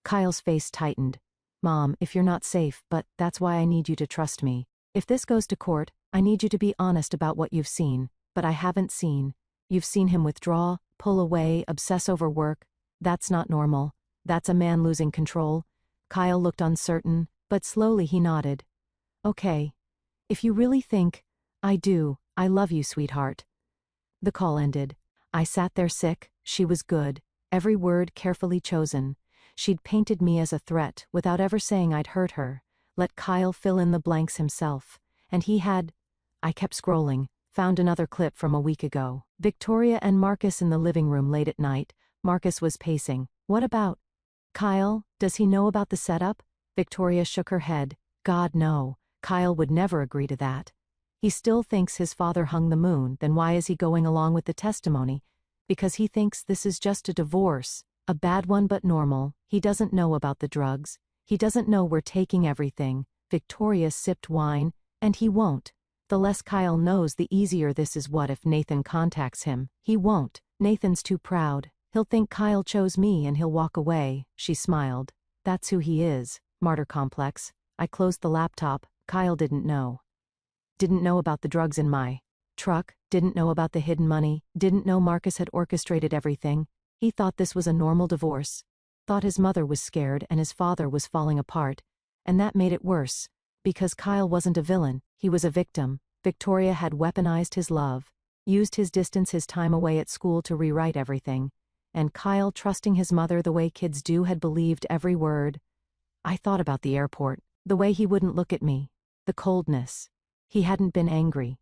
Kyle's face tightened. "Mom, if you're not safe, but that's why I need you to trust me. If this goes to court, I need you to be honest about what you've seen." "But I haven't seen." "You've seen him withdraw, pull away, obsess over work. That's not normal. That's a man losing control." Kyle looked uncertain, but slowly he nodded. "Okay. If you really think I do, I love you, sweetheart." The call ended. I sat there sick. She was good, every word carefully chosen. She'd painted me as a threat without ever saying I'd hurt her. Let Kyle fill in the blanks himself. And he had. I kept scrolling, found another clip from a week ago. Victoria and Marcus in the living room late at night. Marcus was pacing. "What about Kyle? Does he know about the setup?" Victoria shook her head. "God, no. Kyle would never agree to that. He still thinks his father hung the moon. Then why is he going along with the testimony? Because he thinks this is just a divorce. A bad one but normal. He doesn't know about the drugs. He doesn't know we're taking everything." Victoria sipped wine. "And he won't. The less Kyle knows, the easier this is. What if Nathan contacts him?" "He won't. Nathan's too proud. He'll think Kyle chose me and he'll walk away." She smiled. "That's who he is. Martyr complex." I closed the laptop. Kyle didn't know. Didn't know about the drugs in my truck, didn't know about the hidden money, didn't know Marcus had orchestrated everything. He thought this was a normal divorce. Thought his mother was scared and his father was falling apart. And that made it worse. Because Kyle wasn't a villain, he was a victim. Victoria had weaponized his love. Used his distance, his time away at school to rewrite everything. And Kyle, trusting his mother the way kids do, had believed every word. I thought about the airport. The way he wouldn't look at me. The coldness. He hadn't been angry.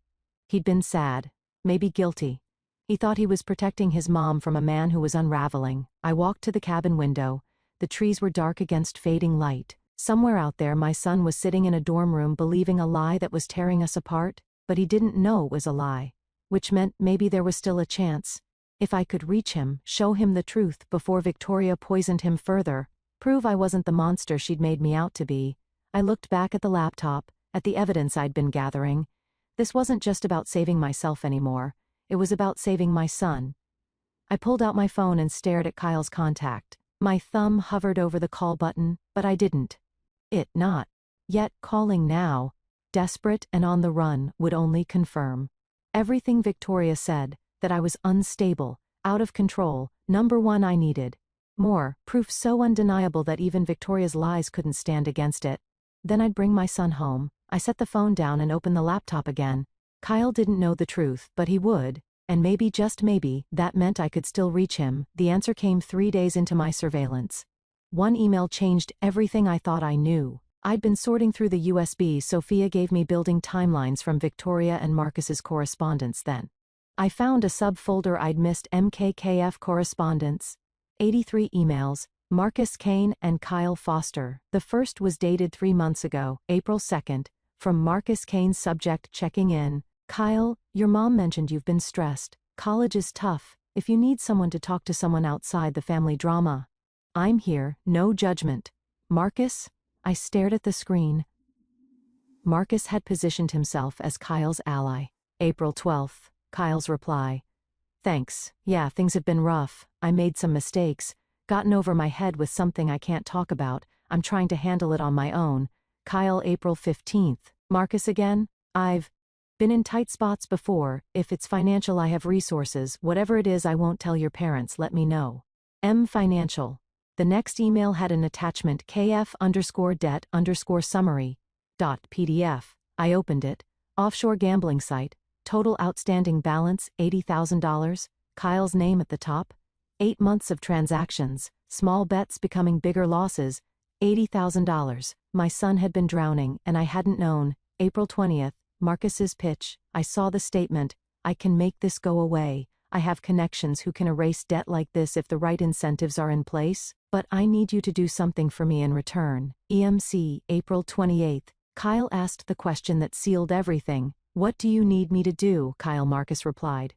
He'd been sad. Maybe guilty. He thought he was protecting his mom from a man who was unraveling. I walked to the cabin window. The trees were dark against fading light. Somewhere out there my son was sitting in a dorm room believing a lie that was tearing us apart, but he didn't know it was a lie. Which meant maybe there was still a chance. If I could reach him, show him the truth before Victoria poisoned him further, prove I wasn't the monster she'd made me out to be. I looked back at the laptop, at the evidence I'd been gathering. This wasn't just about saving myself anymore. It was about saving my son. I pulled out my phone and stared at Kyle's contact. My thumb hovered over the call button, but I didn't. It not yet calling now, desperate and on the run, would only confirm everything Victoria said, that I was unstable, out of control. Number one, I needed more proof so undeniable that even Victoria's lies couldn't stand against it. Then I'd bring my son home. I set the phone down and opened the laptop again. Kyle didn't know the truth, but he would, and maybe, just maybe, that meant I could still reach him. The answer came 3 days into my surveillance. One email changed everything I thought I knew. I'd been sorting through the USB Sophia gave me, building timelines from Victoria and Marcus's correspondence then. I found a subfolder I'd missed: MKKF correspondence. 83 emails, Marcus Kane and Kyle Foster. The first was dated 3 months ago, April 2nd, from Marcus Kane. Subject: checking in. Kyle, your mom mentioned you've been stressed. College is tough. If you need someone to talk to, someone outside the family drama, I'm here, no judgment. Marcus? I stared at the screen. Marcus had positioned himself as Kyle's ally. April 12th, Kyle's reply. Thanks. Yeah, things have been rough. I made some mistakes. Gotten over my head with something I can't talk about. I'm trying to handle it on my own. Kyle. April 15th. Marcus again? I've been in tight spots before. If it's financial, I have resources. Whatever it is, I won't tell your parents. Let me know. M. Financial. The next email had an attachment: KF_debt_summary. .pdf. I opened it. Offshore gambling site. Total outstanding balance, $80,000. Kyle's name at the top. 8 months of transactions. Small bets becoming bigger losses. $80,000. My son had been drowning, and I hadn't known. April 20th. Marcus's pitch. I saw the statement. I can make this go away. I have connections who can erase debt like this if the right incentives are in place, but I need you to do something for me in return. EMC. April 28th. Kyle asked the question that sealed everything. What do you need me to do? Kyle. Marcus replied.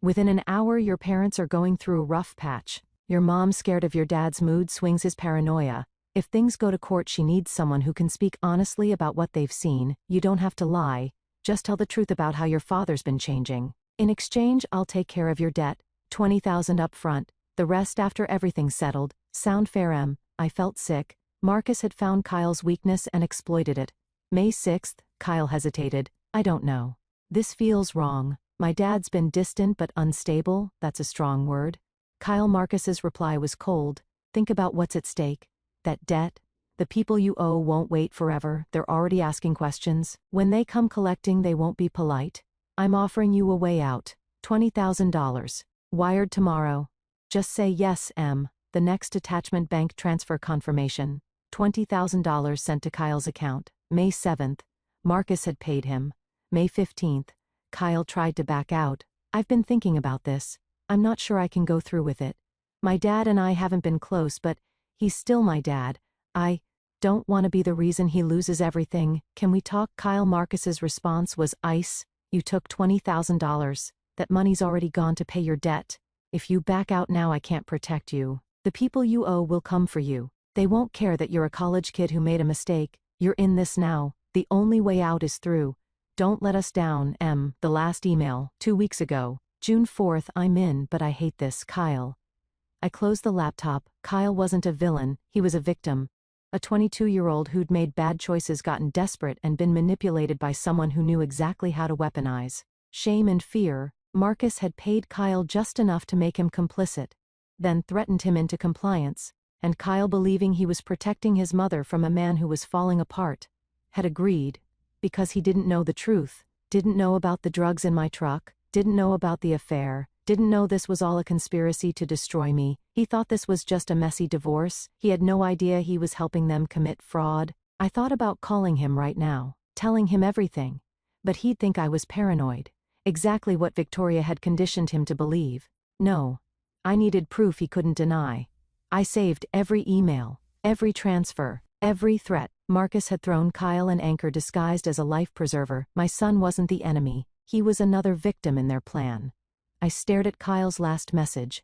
Within an hour, your parents are going through a rough patch. Your mom's scared of your dad's mood swings, his paranoia. If things go to court, she needs someone who can speak honestly about what they've seen. You don't have to lie. Just tell the truth about how your father's been changing. In exchange, I'll take care of your debt. $20,000 up front. The rest after everything's settled. Sound fair? M. I felt sick. Marcus had found Kyle's weakness and exploited it. May 6th. Kyle hesitated. I don't know. This feels wrong. My dad's been distant but unstable. That's a strong word. Kyle. Marcus's reply was cold. Think about what's at stake. That debt. The people you owe won't wait forever. They're already asking questions. When they come collecting, they won't be polite. I'm offering you a way out. $20,000. Wired tomorrow. Just say yes, M. The next attachment: bank transfer confirmation. $20,000 sent to Kyle's account. May 7th. Marcus had paid him. May 15th. Kyle tried to back out. I've been thinking about this. I'm not sure I can go through with it. My dad and I haven't been close, but he's still my dad. I don't want to be the reason he loses everything. Can we talk? Kyle. Marcus's response was ice. You took $20,000. That money's already gone to pay your debt. If you back out now, I can't protect you. The people you owe will come for you. They won't care that you're a college kid who made a mistake. You're in this now. The only way out is through. Don't let us down, M. The last email, 2 weeks ago. June 4th. I'm in, but I hate this. Kyle. I closed the laptop. Kyle wasn't a villain, he was a victim. A 22-year-old who'd made bad choices, gotten desperate, and been manipulated by someone who knew exactly how to weaponize shame and fear. Marcus had paid Kyle just enough to make him complicit, then threatened him into compliance, and Kyle, believing he was protecting his mother from a man who was falling apart, had agreed, because he didn't know the truth, didn't know about the drugs in my truck, didn't know about the affair, didn't know this was all a conspiracy to destroy me. He thought this was just a messy divorce. He had no idea he was helping them commit fraud. I thought about calling him right now, telling him everything, but he'd think I was paranoid. Exactly what Victoria had conditioned him to believe. No. I needed proof he couldn't deny. I saved every email, every transfer, every threat. Marcus had thrown Kyle an anchor disguised as a life preserver. My son wasn't the enemy. He was another victim in their plan. I stared at Kyle's last message.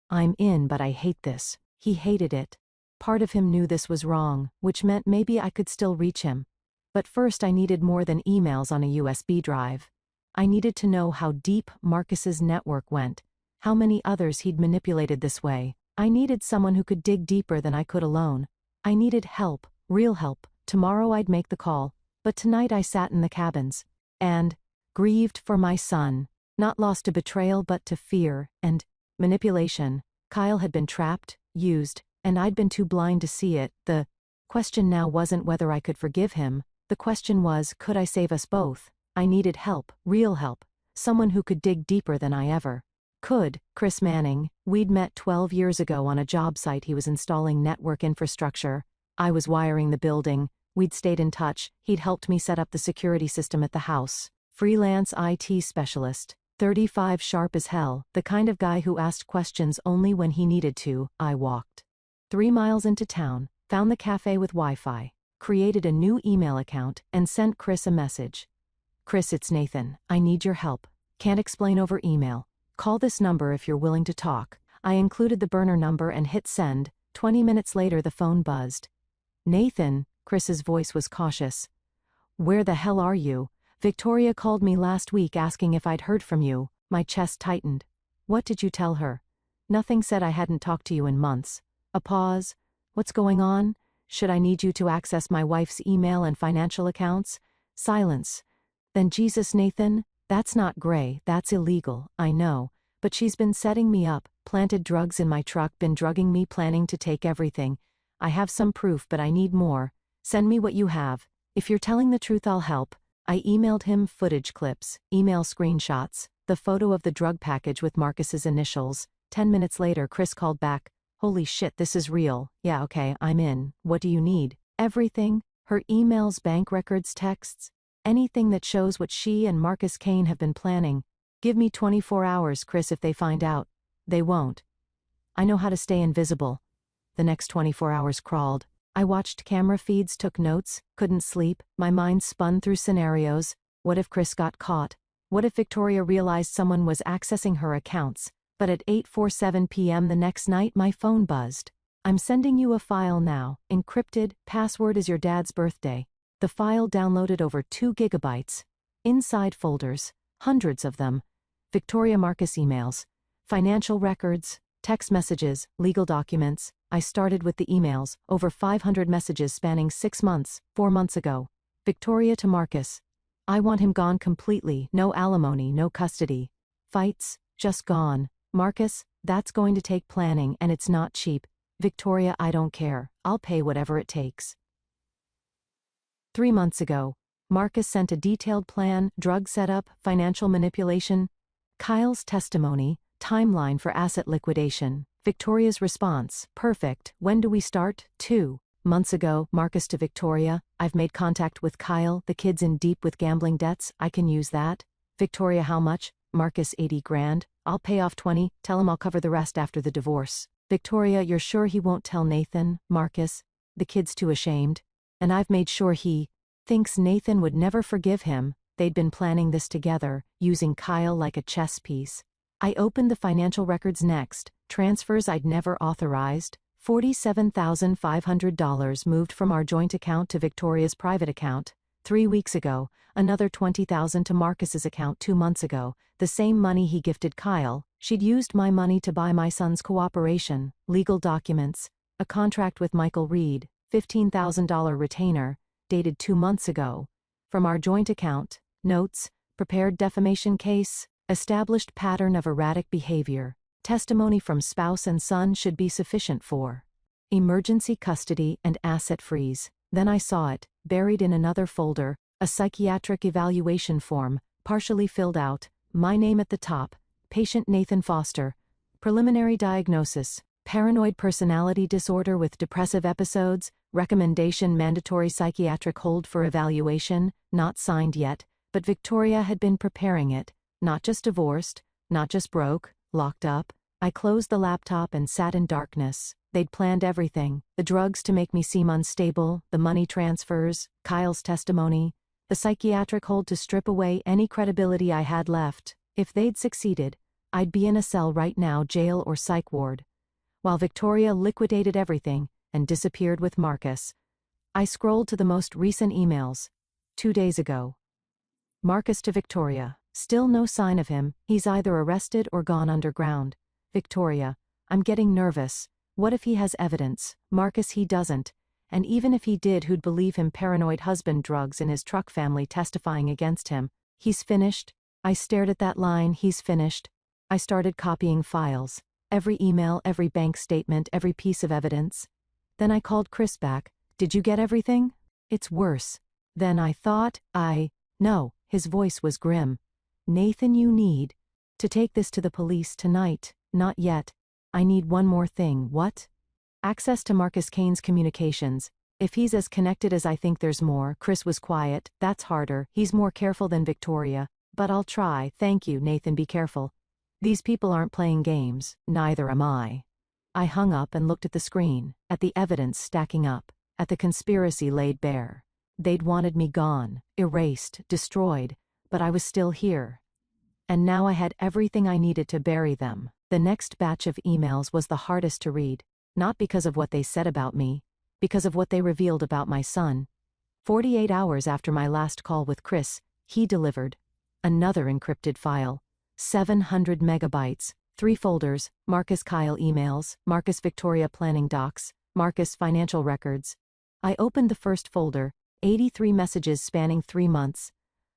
I'm in, but I hate this. He hated it. Part of him knew this was wrong, which meant maybe I could still reach him. But first I needed more than emails on a USB drive. I needed to know how deep Marcus's network went, how many others he'd manipulated this way. I needed someone who could dig deeper than I could alone. I needed help, real help. Tomorrow I'd make the call, but tonight I sat in the cabins and grieved for my son, not lost to betrayal but to fear and manipulation. Kyle had been trapped, used, and I'd been too blind to see it. The question now wasn't whether I could forgive him. The question was, could I save us both? I needed help, real help, someone who could dig deeper than I ever could. Chris Manning. We'd met 12 years ago on a job site. He was installing network infrastructure. I was wiring the building. We'd stayed in touch. He'd helped me set up the security system at the house. Freelance IT specialist. 35, sharp as hell, the kind of guy who asked questions only when he needed to. I walked 3 miles into town, found the cafe with Wi-Fi, created a new email account, and sent Chris a message. Chris, it's Nathan. I need your help. Can't explain over email. Call this number if you're willing to talk. I included the burner number and hit send. 20 minutes later the phone buzzed. Nathan, Chris's voice was cautious. Where the hell are you? Victoria called me last week asking if I'd heard from you. My chest tightened. What did you tell her? Nothing, said I hadn't talked to you in months. A pause. What's going on? Should I need you to access my wife's email and financial accounts? Silence. Then Jesus, Nathan, that's not gray, that's illegal, I know, but she's been setting me up, planted drugs in my truck, been drugging me, planning to take everything. I have some proof, but I need more. Send me what you have. If you're telling the truth, I'll help. I emailed him footage clips, email screenshots, the photo of the drug package with Marcus's initials. 10 minutes later, Chris called back. Holy shit, this is real. Yeah, okay, I'm in. What do you need? Everything. Her emails, bank records, texts. Anything that shows what she and Marcus Kane have been planning. Give me 24 hours, Chris. If they find out, they won't. I know how to stay invisible. The next 24 hours crawled. I watched camera feeds, took notes, couldn't sleep. My mind spun through scenarios. What if Chris got caught? What if Victoria realized someone was accessing her accounts? But at 8:47 p.m. the next night, my phone buzzed. I'm sending you a file now, encrypted, password is your dad's birthday. The file downloaded over 2 gigabytes. Inside folders, hundreds of them. Victoria Marcus emails, financial records, text messages, legal documents. I started with the emails, over 500 messages spanning 6 months, 4 months ago. Victoria to Marcus. I want him gone completely, no alimony, no custody. Fights, just gone. Marcus, that's going to take planning and it's not cheap. Victoria, I don't care, I'll pay whatever it takes. 3 months ago, Marcus sent a detailed plan, drug setup, financial manipulation. Kyle's testimony, timeline for asset liquidation. Victoria's response, perfect, when do we start? 2 months ago, Marcus to Victoria, I've made contact with Kyle, the kid's in deep with gambling debts, I can use that. Victoria, how much? Marcus, 80 grand, I'll pay off 20, tell him I'll cover the rest after the divorce. Victoria, you're sure he won't tell Nathan? Marcus, the kid's too ashamed. And I've made sure he thinks Nathan would never forgive him. They'd been planning this together, using Kyle like a chess piece. I opened the financial records next, transfers I'd never authorized. $47,500 moved from our joint account to Victoria's private account. 3 weeks ago, another $20,000 to Marcus's account 2 months ago, the same money he gifted Kyle. She'd used my money to buy my son's cooperation, legal documents, a contract with Michael Reed, $15,000 retainer, dated 2 months ago. From our joint account, notes, prepared defamation case, established pattern of erratic behavior. Testimony from spouse and son should be sufficient for emergency custody and asset freeze. Then I saw it, buried in another folder, a psychiatric evaluation form, partially filled out, my name at the top, patient Nathan Foster. Preliminary diagnosis, paranoid personality disorder with depressive episodes, recommendation mandatory psychiatric hold for evaluation, not signed yet, but Victoria had been preparing it, not just divorced, not just broke, locked up. I closed the laptop and sat in darkness. They'd planned everything, the drugs to make me seem unstable, the money transfers, Kyle's testimony, the psychiatric hold to strip away any credibility I had left. If they'd succeeded, I'd be in a cell right now, jail or psych ward. While Victoria liquidated everything and disappeared with Marcus. I scrolled to the most recent emails. 2 days ago. Marcus to Victoria. Still no sign of him, he's either arrested or gone underground. Victoria, I'm getting nervous. What if he has evidence? Marcus, he doesn't. And even if he did, who'd believe him? Paranoid husband, drugs in his truck, family testifying against him. He's finished. I stared at that line, he's finished. I started copying files. Every email, every bank statement, every piece of evidence. Then I called Chris back. Did you get everything? It's worse than I thought. No, his voice was grim. Nathan, you need to take this to the police tonight. Not yet. I need one more thing. What? Access to Marcus Kane's communications. If he's as connected as I think, there's more. Chris was quiet. That's harder. He's more careful than Victoria. But I'll try. Thank you, Nathan. Be careful. These people aren't playing games. Neither am I. I hung up and looked at the screen, at the evidence stacking up, at the conspiracy laid bare. They'd wanted me gone, erased, destroyed, but I was still here. And now I had everything I needed to bury them. The next batch of emails was the hardest to read, not because of what they said about me, because of what they revealed about my son. 48 hours after my last call with Chris, he delivered another encrypted file, 700 megabytes, 3 folders, Marcus Kyle emails, Marcus Victoria planning docs, Marcus financial records. I opened the first folder, 83 messages spanning 3 months.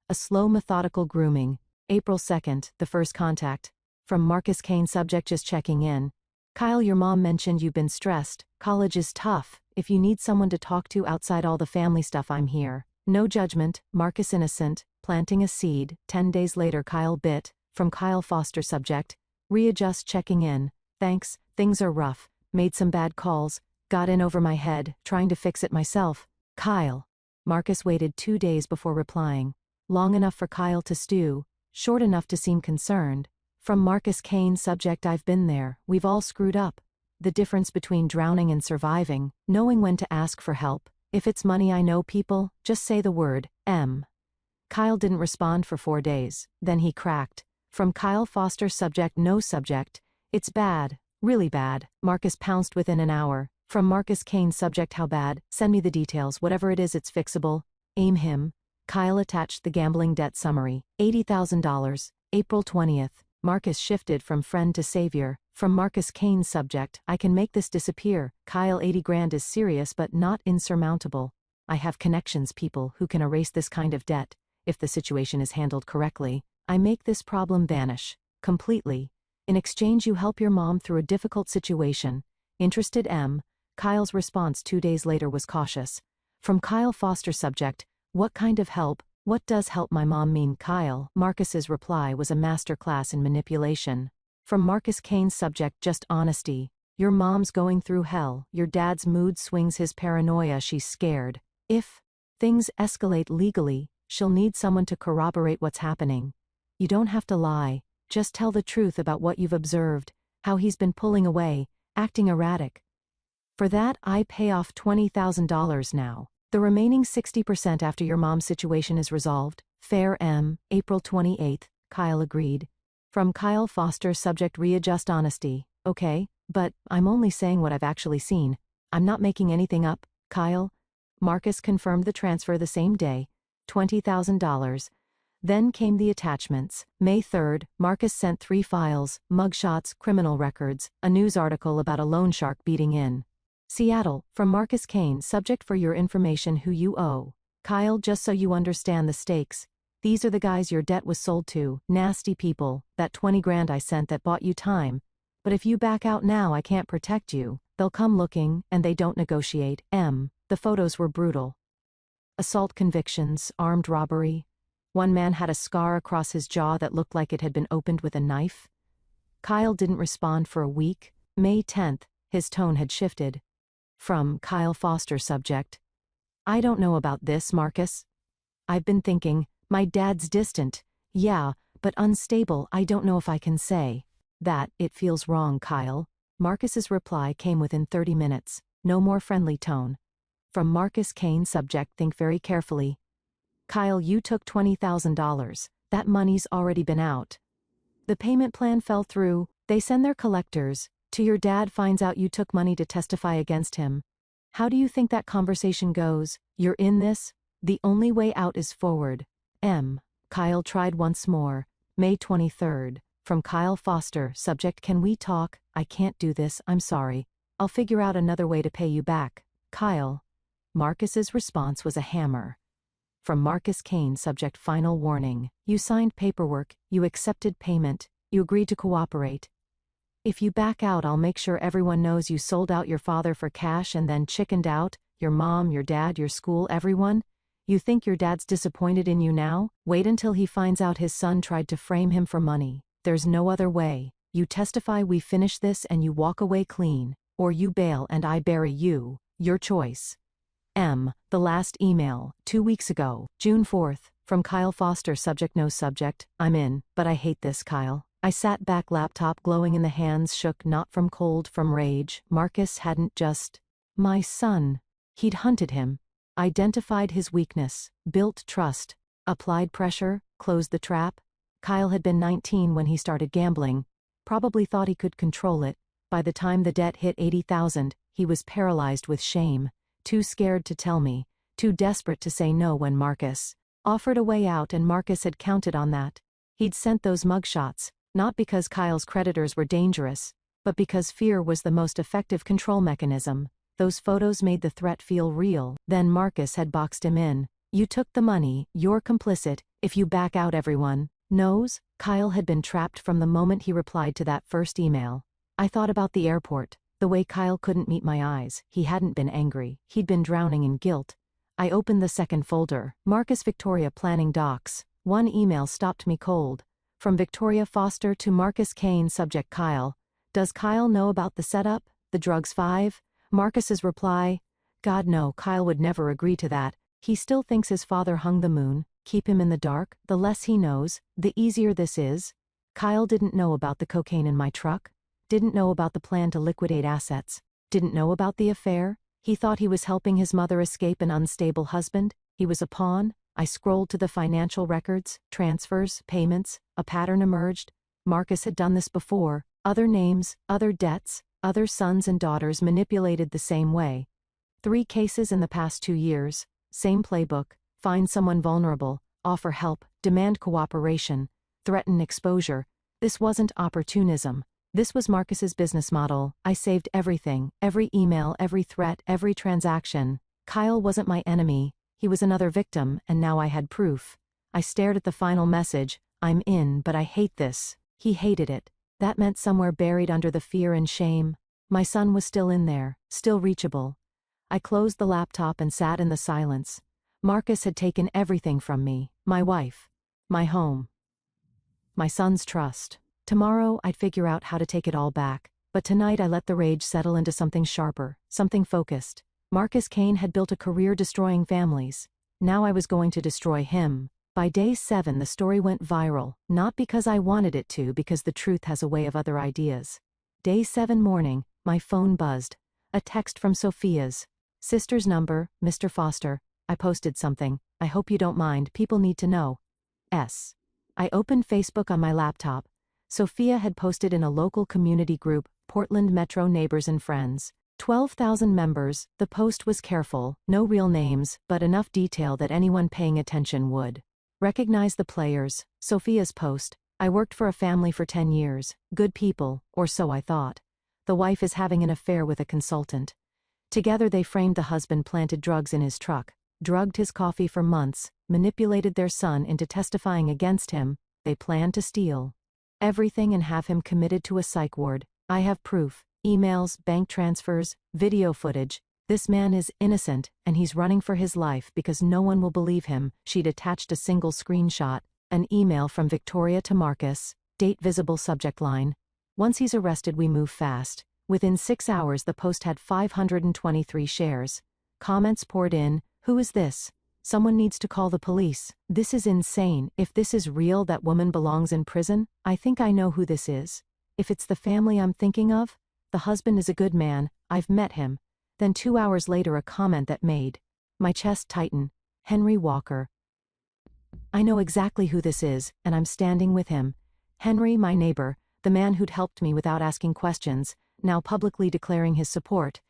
A slow methodical grooming. April 2nd, the first contact. From Marcus Kane, subject just checking in. Kyle, your mom mentioned you've been stressed. College is tough. If you need someone to talk to outside all the family stuff, I'm here. No judgment. Marcus innocent. Planting a seed. 10 days later, Kyle bit. From Kyle Foster, subject. Readjust, checking in. Thanks. Things are rough. Made some bad calls. Got in over my head. Trying to fix it myself. Kyle. Marcus waited 2 days before replying. Long enough for Kyle to stew. Short enough to seem concerned. From Marcus Kane, subject. I've been there. We've all screwed up. The difference between drowning and surviving. Knowing when to ask for help. If it's money, I know people. Just say the word. Kyle didn't respond for 4 days. Then he cracked. From Kyle Foster, subject. No, subject. It's bad. Really bad. Marcus pounced within an hour. From Marcus Kane, subject. How bad? Send me the details. Whatever it is, it's fixable. Aim him. Kyle attached the gambling debt summary. $80,000. April 20th. Marcus shifted from friend to savior. From Marcus Kane, subject. I can make this disappear. Kyle, 80 grand is serious but not insurmountable. I have connections, people who can erase this kind of debt. If the situation is handled correctly, I make this problem vanish. Completely. In exchange, you help your mom through a difficult situation. Interested, M. Kyle's response 2 days later was cautious. From Kyle Foster, subject. What kind of help? What does help my mom mean? Kyle. Marcus's reply was a masterclass in manipulation. From Marcus Kane, subject. Just honesty. Your mom's going through hell. Your dad's mood swings, his paranoia, she's scared. If things escalate legally, she'll need someone to corroborate what's happening. You don't have to lie. Just tell the truth about what you've observed, how he's been pulling away, acting erratic. For that, I pay off $20,000 now. The remaining 60% after your mom's situation is resolved. Fair, M. April 28th. Kyle agreed. From Kyle Foster, subject. Readjust, honesty. Okay, but I'm only saying what I've actually seen. I'm not making anything up. Kyle. Marcus confirmed the transfer the same day. $20,000. Then came the attachments. May 3rd, Marcus sent 3 files, mugshots, criminal records, a news article about a loan shark beating in. Seattle, from Marcus Kane, subject for your information who you owe. Kyle, just so you understand the stakes. These are the guys your debt was sold to, nasty people, that 20 grand I sent that bought you time. But if you back out now I can't protect you, they'll come looking, and they don't negotiate. The photos were brutal. Assault convictions, armed robbery. One man had a scar across his jaw that looked like it had been opened with a knife. Kyle didn't respond for a week. May 10th, his tone had shifted. From Kyle Foster, subject. I don't know about this, Marcus. I've been thinking, my dad's distant, yeah, but unstable. I don't know if I can say that. It feels wrong, Kyle. Marcus's reply came within 30 minutes. No more friendly tone. From Marcus Kane, subject. Think very carefully. Kyle, you took $20,000. That money's already been out. The payment plan fell through. They send their collectors to your dad, finds out you took money to testify against him. How do you think that conversation goes? You're in this? The only way out is forward. Kyle tried once more. May 23rd. From Kyle Foster, subject. Can we talk? I can't do this, I'm sorry. I'll figure out another way to pay you back. Kyle. Marcus's response was a hammer. From Marcus Kane, subject. Final warning. You signed paperwork, you accepted payment, you agreed to cooperate. If you back out, I'll make sure everyone knows you sold out your father for cash and then chickened out, your mom, your dad, your school, everyone. You think your dad's disappointed in you now? Wait until he finds out his son tried to frame him for money. There's no other way. You testify, we finish this, and you walk away clean, or you bail and I bury you. Your choice. The last email, 2 weeks ago, June 4th, from Kyle Foster, subject. No subject. I'm in, but I hate this, Kyle. I sat back, laptop glowing in the hands, shook, not from cold, from rage. Marcus hadn't just my son. He'd hunted him, identified his weakness, built trust, applied pressure, closed the trap. Kyle had been 19 when he started gambling, probably thought he could control it. By the time the debt hit $80,000, he was paralyzed with shame, too scared to tell me, too desperate to say no when Marcus offered a way out, and Marcus had counted on that. He'd sent those mugshots, not because Kyle's creditors were dangerous, but because fear was the most effective control mechanism. Those photos made the threat feel real. Then Marcus had boxed him in. You took the money, you're complicit. If you back out, everyone knows. Kyle had been trapped from the moment he replied to that first email. I thought about the airport, the way Kyle couldn't meet my eyes. He hadn't been angry, he'd been drowning in guilt. I opened the second folder. Marcus Victoria planning docs. One email stopped me cold. From Victoria Foster to Marcus Kane, subject. Kyle. Does Kyle know about the setup? The drugs 5? Marcus's reply. God no, Kyle would never agree to that. He still thinks his father hung the moon. Keep him in the dark. The less he knows, the easier this is. Kyle didn't know about the cocaine in my truck. Didn't know about the plan to liquidate assets. Didn't know about the affair. He thought he was helping his mother escape an unstable husband. He was a pawn. I scrolled to the financial records, transfers, payments. A pattern emerged. Marcus had done this before. Other names, other debts, other sons and daughters manipulated the same way. 3 cases in the past 2 years. Same playbook. Find someone vulnerable, offer help, demand cooperation, threaten exposure. This wasn't opportunism. This was Marcus's business model. I saved everything, every email, every threat, every transaction. Kyle wasn't my enemy. He was another victim, and now I had proof. I stared at the final message. I'm in, but I hate this. He hated it. That meant somewhere buried under the fear and shame. My son was still in there, still reachable. I closed the laptop and sat in the silence. Marcus had taken everything from me, my wife, my home, my son's trust. Tomorrow I'd figure out how to take it all back, but tonight I let the rage settle into something sharper, something focused. Marcus Kane had built a career destroying families. Now I was going to destroy him. By day 7 the story went viral, not because I wanted it to, because the truth has a way of other ideas. Day 7 morning, my phone buzzed. A text from Sophia's sister's number. Mr. Foster, I posted something. I hope you don't mind, people need to know. I opened Facebook on my laptop. Sophia had posted in a local community group, Portland Metro Neighbors and Friends. 12,000 members. The post was careful, no real names, but enough detail that anyone paying attention would recognize the players. Sophia's post. I worked for a family for 10 years. Good people, or so I thought. The wife is having an affair with a consultant. Together they framed the husband, planted drugs in his truck, drugged his coffee for months, manipulated their son into testifying against him. They planned to steal everything and have him committed to a psych ward. I have proof, emails, bank transfers, video footage. This man is innocent, and he's running for his life because no one will believe him. She'd attached a single screenshot, an email from Victoria to Marcus, date visible, subject line. Once he's arrested, we move fast. Within 6 hours the post had 523 shares. Comments poured in. Who is this? Someone needs to call the police. This is insane. If this is real, that woman belongs in prison. I think I know who this is. If it's the family I'm thinking of, the husband is a good man, I've met him. Then 2 hours later a comment that made my chest tighten. Henry Walker. I know exactly who this is, and I'm standing with him. Henry, my neighbor, the man who'd helped me without asking questions, now publicly declaring his support.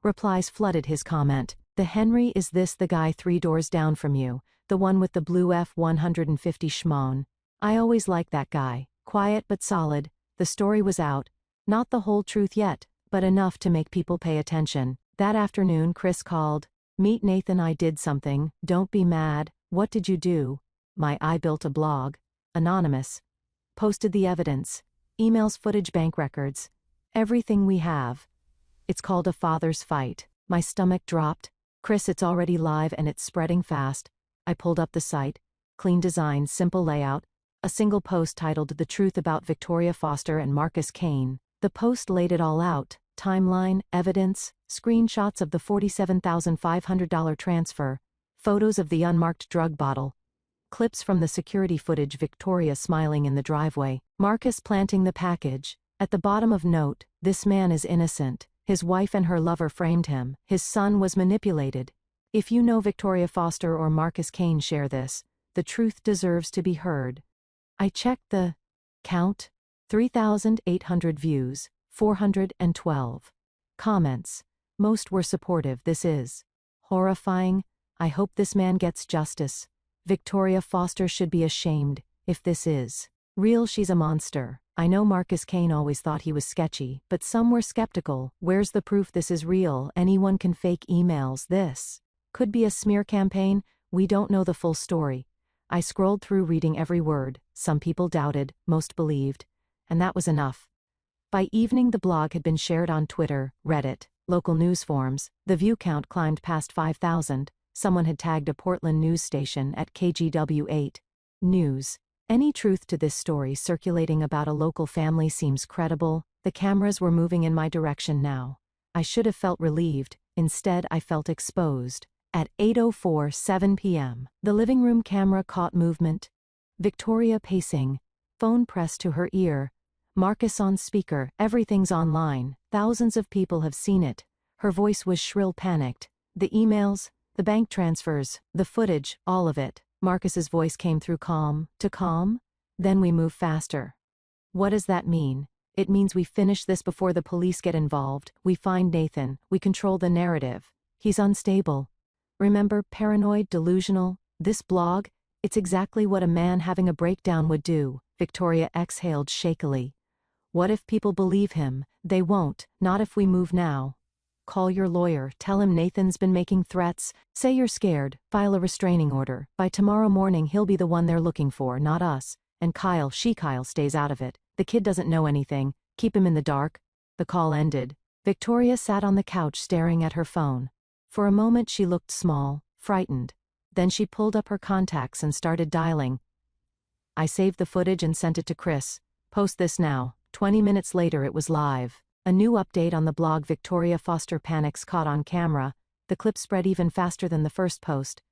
Replies flooded his comment. The Henry, is this the guy 3 doors down from you, the one with the blue F-150 schmone? I always liked that guy, quiet but solid. The story was out. Not the whole truth yet, but enough to make people pay attention. That afternoon Chris called. Meet Nathan, I did something, don't be mad. What did you do? I built a blog. Anonymous. Posted the evidence. Emails, footage, bank records. Everything we have. It's called A Father's Fight. My stomach dropped. Chris, it's already live and it's spreading fast. I pulled up the site. Clean design, simple layout. A single post titled The Truth About Victoria Foster and Marcus Kane. The post laid it all out. Timeline, evidence, screenshots of the $47,500 transfer, photos of the unmarked drug bottle, clips from the security footage, Victoria smiling in the driveway, Marcus planting the package. At the bottom of note, this man is innocent. His wife and her lover framed him. His son was manipulated. If you know Victoria Foster or Marcus Kane, share this. The truth deserves to be heard. I checked the count. 3,800 views, 412 comments. Most were supportive. This is horrifying. I hope this man gets justice. Victoria Foster should be ashamed. If this is real, she's a monster. I know Marcus Kane always thought he was sketchy, but some were skeptical. Where's the proof this is real? Anyone can fake emails. This could be a smear campaign. We don't know the full story. I scrolled through reading every word. Some people doubted, most believed. And that was enough. By evening the blog had been shared on Twitter, Reddit, local news forums. The view count climbed past 5,000. Someone had tagged a Portland news station at KGW8 News. Any truth to this story circulating about a local family seems credible. The cameras were moving in my direction now. I should have felt relieved. Instead I felt exposed. At 8:07 p.m., the living room camera caught movement. Victoria pacing, phone pressed to her ear. Marcus on speaker. Everything's online. Thousands of people have seen it. Her voice was shrill, panicked. The emails, the bank transfers, the footage, all of it. Marcus's voice came through, calm. To calm? Then we move faster. What does that mean? It means we finish this before the police get involved. We find Nathan. We control the narrative. He's unstable. Remember, paranoid, delusional? This blog? It's exactly what a man having a breakdown would do. Victoria exhaled shakily. What if people believe him? They won't. Not if we move now. Call your lawyer. Tell him Nathan's been making threats. Say you're scared. File a restraining order. By tomorrow morning he'll be the one they're looking for, not us. And Kyle stays out of it. The kid doesn't know anything. Keep him in the dark. The call ended. Victoria sat on the couch staring at her phone. For a moment she looked small, frightened. Then she pulled up her contacts and started dialing. I saved the footage and sent it to Chris. Post this now. 20 minutes later it was live. A new update on the blog. Victoria Foster panics caught on camera. The clip spread even faster than the first post.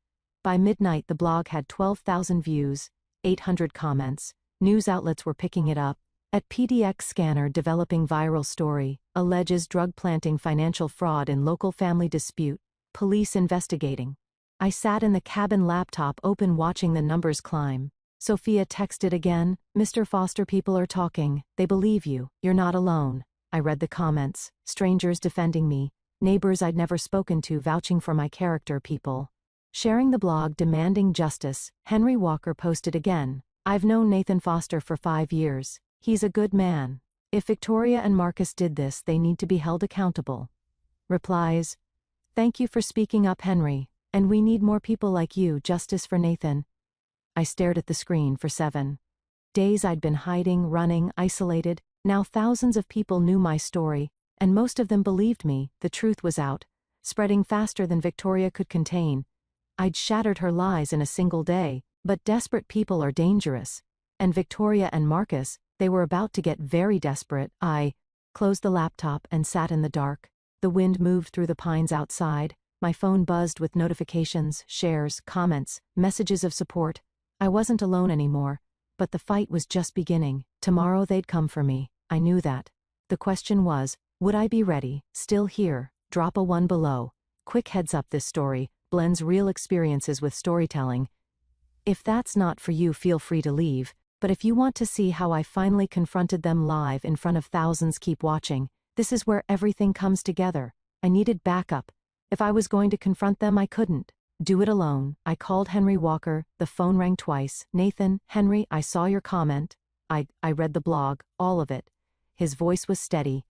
By midnight the blog had 12,000 views, 800 comments. News outlets were picking it up. At PDX Scanner, developing viral story, alleges drug planting, financial fraud in local family dispute, police investigating. I sat in the cabin, laptop open, watching the numbers climb. Sophia texted again. Mr. Foster, people are talking. They believe you. You're not alone. I read the comments. Strangers defending me. Neighbors I'd never spoken to vouching for my character. People sharing the blog, demanding justice. Henry Walker posted again. I've known Nathan Foster for 5 years. He's a good man. If Victoria and Marcus did this, they need to be held accountable. Replies. Thank you for speaking up, Henry. And we need more people like you. Justice for Nathan. I stared at the screen for 7 days. I'd been hiding, running, isolated. Now thousands of people knew my story, and most of them believed me. The truth was out, spreading faster than Victoria could contain. I'd shattered her lies in a single day, but desperate people are dangerous. And Victoria and Marcus, they were about to get very desperate. I closed the laptop and sat in the dark. The wind moved through the pines outside. My phone buzzed with notifications, shares, comments, messages of support. I wasn't alone anymore, but the fight was just beginning. Tomorrow they'd come for me. I knew that. The question was, would I be ready? Still here. Drop a 1 below. Quick heads up, this story blends real experiences with storytelling. If that's not for you, feel free to leave, but if you want to see how I finally confronted them live in front of thousands, keep watching. This is where everything comes together. I needed backup. If I was going to confront them, I couldn't do it alone. I called Henry Walker. The phone rang twice. Nathan, Henry, I saw your comment. I read the blog, all of it. His voice was steady.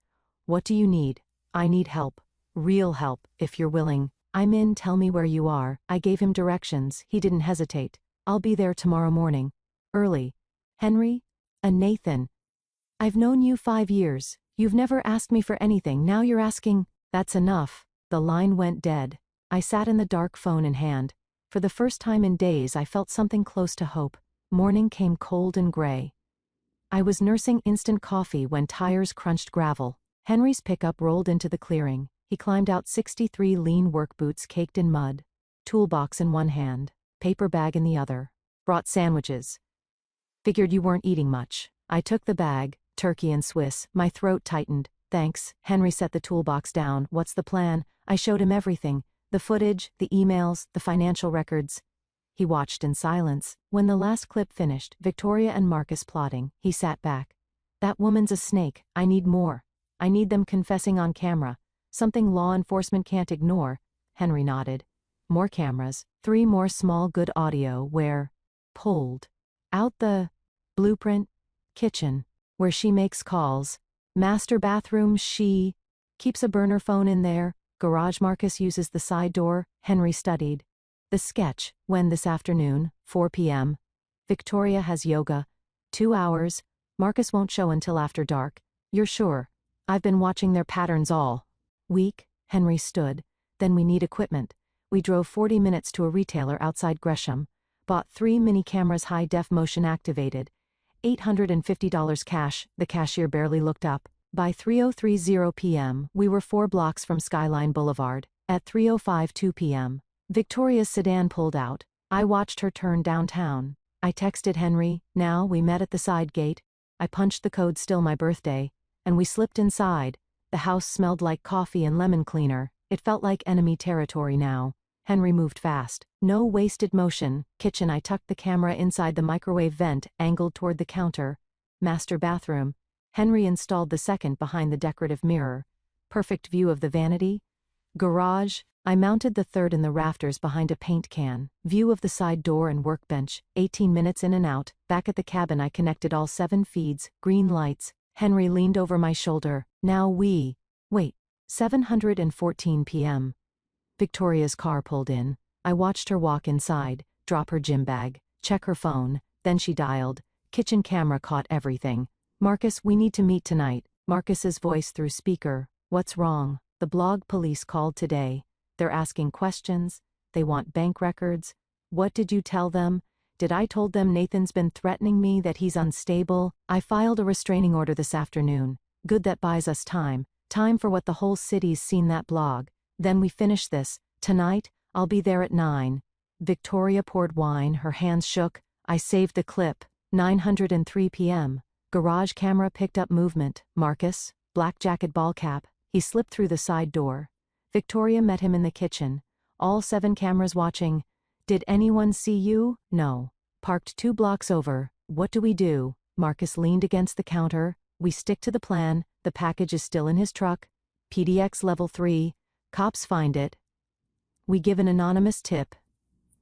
What do you need? I need help. Real help, if you're willing. I'm in, tell me where you are. I gave him directions. He didn't hesitate. I'll be there tomorrow morning. Early. Henry? Nathan. I've known you 5 years. You've never asked me for anything. Now you're asking. That's enough. The line went dead. I sat in the dark, phone in hand. For the first time in days, I felt something close to hope. Morning came cold and gray. I was nursing instant coffee when tires crunched gravel. Henry's pickup rolled into the clearing. He climbed out, 63 lean work boots caked in mud. Toolbox in one hand, paper bag in the other. Brought sandwiches. Figured you weren't eating much. I took the bag, turkey and Swiss. My throat tightened. Thanks. Henry set the toolbox down. What's the plan? I showed him everything. The footage, the emails, the financial records. He watched in silence. When the last clip finished, Victoria and Marcus plotting, he sat back. That woman's a snake. I need more. I need them confessing on camera. Something law enforcement can't ignore. Henry nodded. More cameras. 3 more small, good audio where pulled out the blueprint. Kitchen, where she makes calls. Master bathroom, she keeps a burner phone in there. Garage, Marcus uses the side door. Henry studied the sketch. When this afternoon, 4 p.m. Victoria has yoga. 2 hours. Marcus won't show until after dark. You're sure? I've been watching their patterns all week. Henry stood. Then we need equipment. We drove 40 minutes to a retailer outside Gresham. Bought 3 mini cameras, high-def motion activated. $850 cash. The cashier barely looked up. By 3:30 p.m., we were 4 blocks from Skyline Boulevard. At 3:05 p.m., Victoria's sedan pulled out. I watched her turn downtown. I texted Henry. Now we met at the side gate. I punched the code, still my birthday, and we slipped inside. The house smelled like coffee and lemon cleaner. It felt like enemy territory now. Henry moved fast. No wasted motion. Kitchen. I tucked the camera inside the microwave vent, angled toward the counter. Master bathroom. Henry installed the second behind the decorative mirror. Perfect view of the vanity. Garage. I mounted the third in the rafters behind a paint can. View of the side door and workbench. 18 minutes in and out. Back at the cabin, I connected all 7 feeds. Green lights. Henry leaned over my shoulder. Now we. Wait. 7:14 p.m. Victoria's car pulled in. I watched her walk inside, drop her gym bag, check her phone. Then she dialed. Kitchen camera caught everything. Marcus, we need to meet tonight. Marcus's voice through speaker. What's wrong? The blog police called today. They're asking questions. They want bank records. What did you tell them? Did I told them Nathan's been threatening me, that he's unstable? I filed a restraining order this afternoon. Good, that buys us time. Time for what the whole city's seen, that blog. Then we finish this. Tonight, I'll be there at 9. Victoria poured wine, her hands shook. I saved the clip. 9:03 p.m. Garage camera picked up movement. Marcus, black jacket, ball cap. He slipped through the side door. Victoria met him in the kitchen. All 7 cameras watching. Did anyone see you? No. Parked 2 blocks over. What do we do? Marcus leaned against the counter. We stick to the plan. The package is still in his truck. PDX level 3. Cops find it. We give an anonymous tip.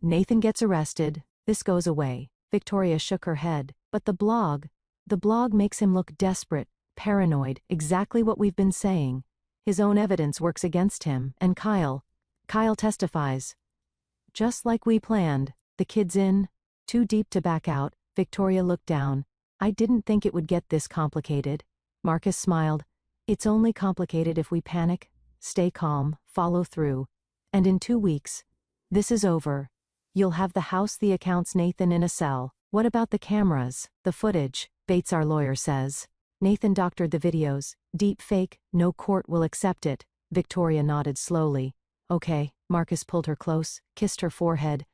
Nathan gets arrested. This goes away. Victoria shook her head. But the blog makes him look desperate, paranoid, exactly what we've been saying. His own evidence works against him. And Kyle. Kyle testifies. Just like we planned, the kid's in. Too deep to back out, Victoria looked down. I didn't think it would get this complicated. Marcus smiled. It's only complicated if we panic, stay calm, follow through. And in 2 weeks, this is over. You'll have the house, the accounts, Nathan in a cell. What about the cameras, the footage? Bates, our lawyer, says. Nathan doctored the videos. Deep fake, no court will accept it. Victoria nodded slowly. Okay. Marcus pulled her close, kissed her forehead.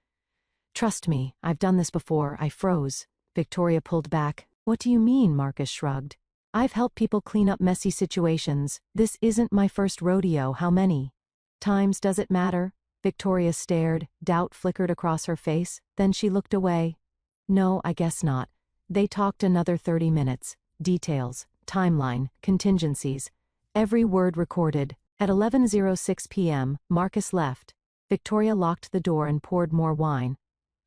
Trust me, I've done this before. I froze. Victoria pulled back. What do you mean? Marcus shrugged. I've helped people clean up messy situations. This isn't my first rodeo. How many times does it matter? Victoria stared, doubt flickered across her face, then she looked away. No, I guess not. They talked another 30 minutes. Details, timeline, contingencies. Every word recorded. At 11:06 p.m., Marcus left. Victoria locked the door and poured more wine.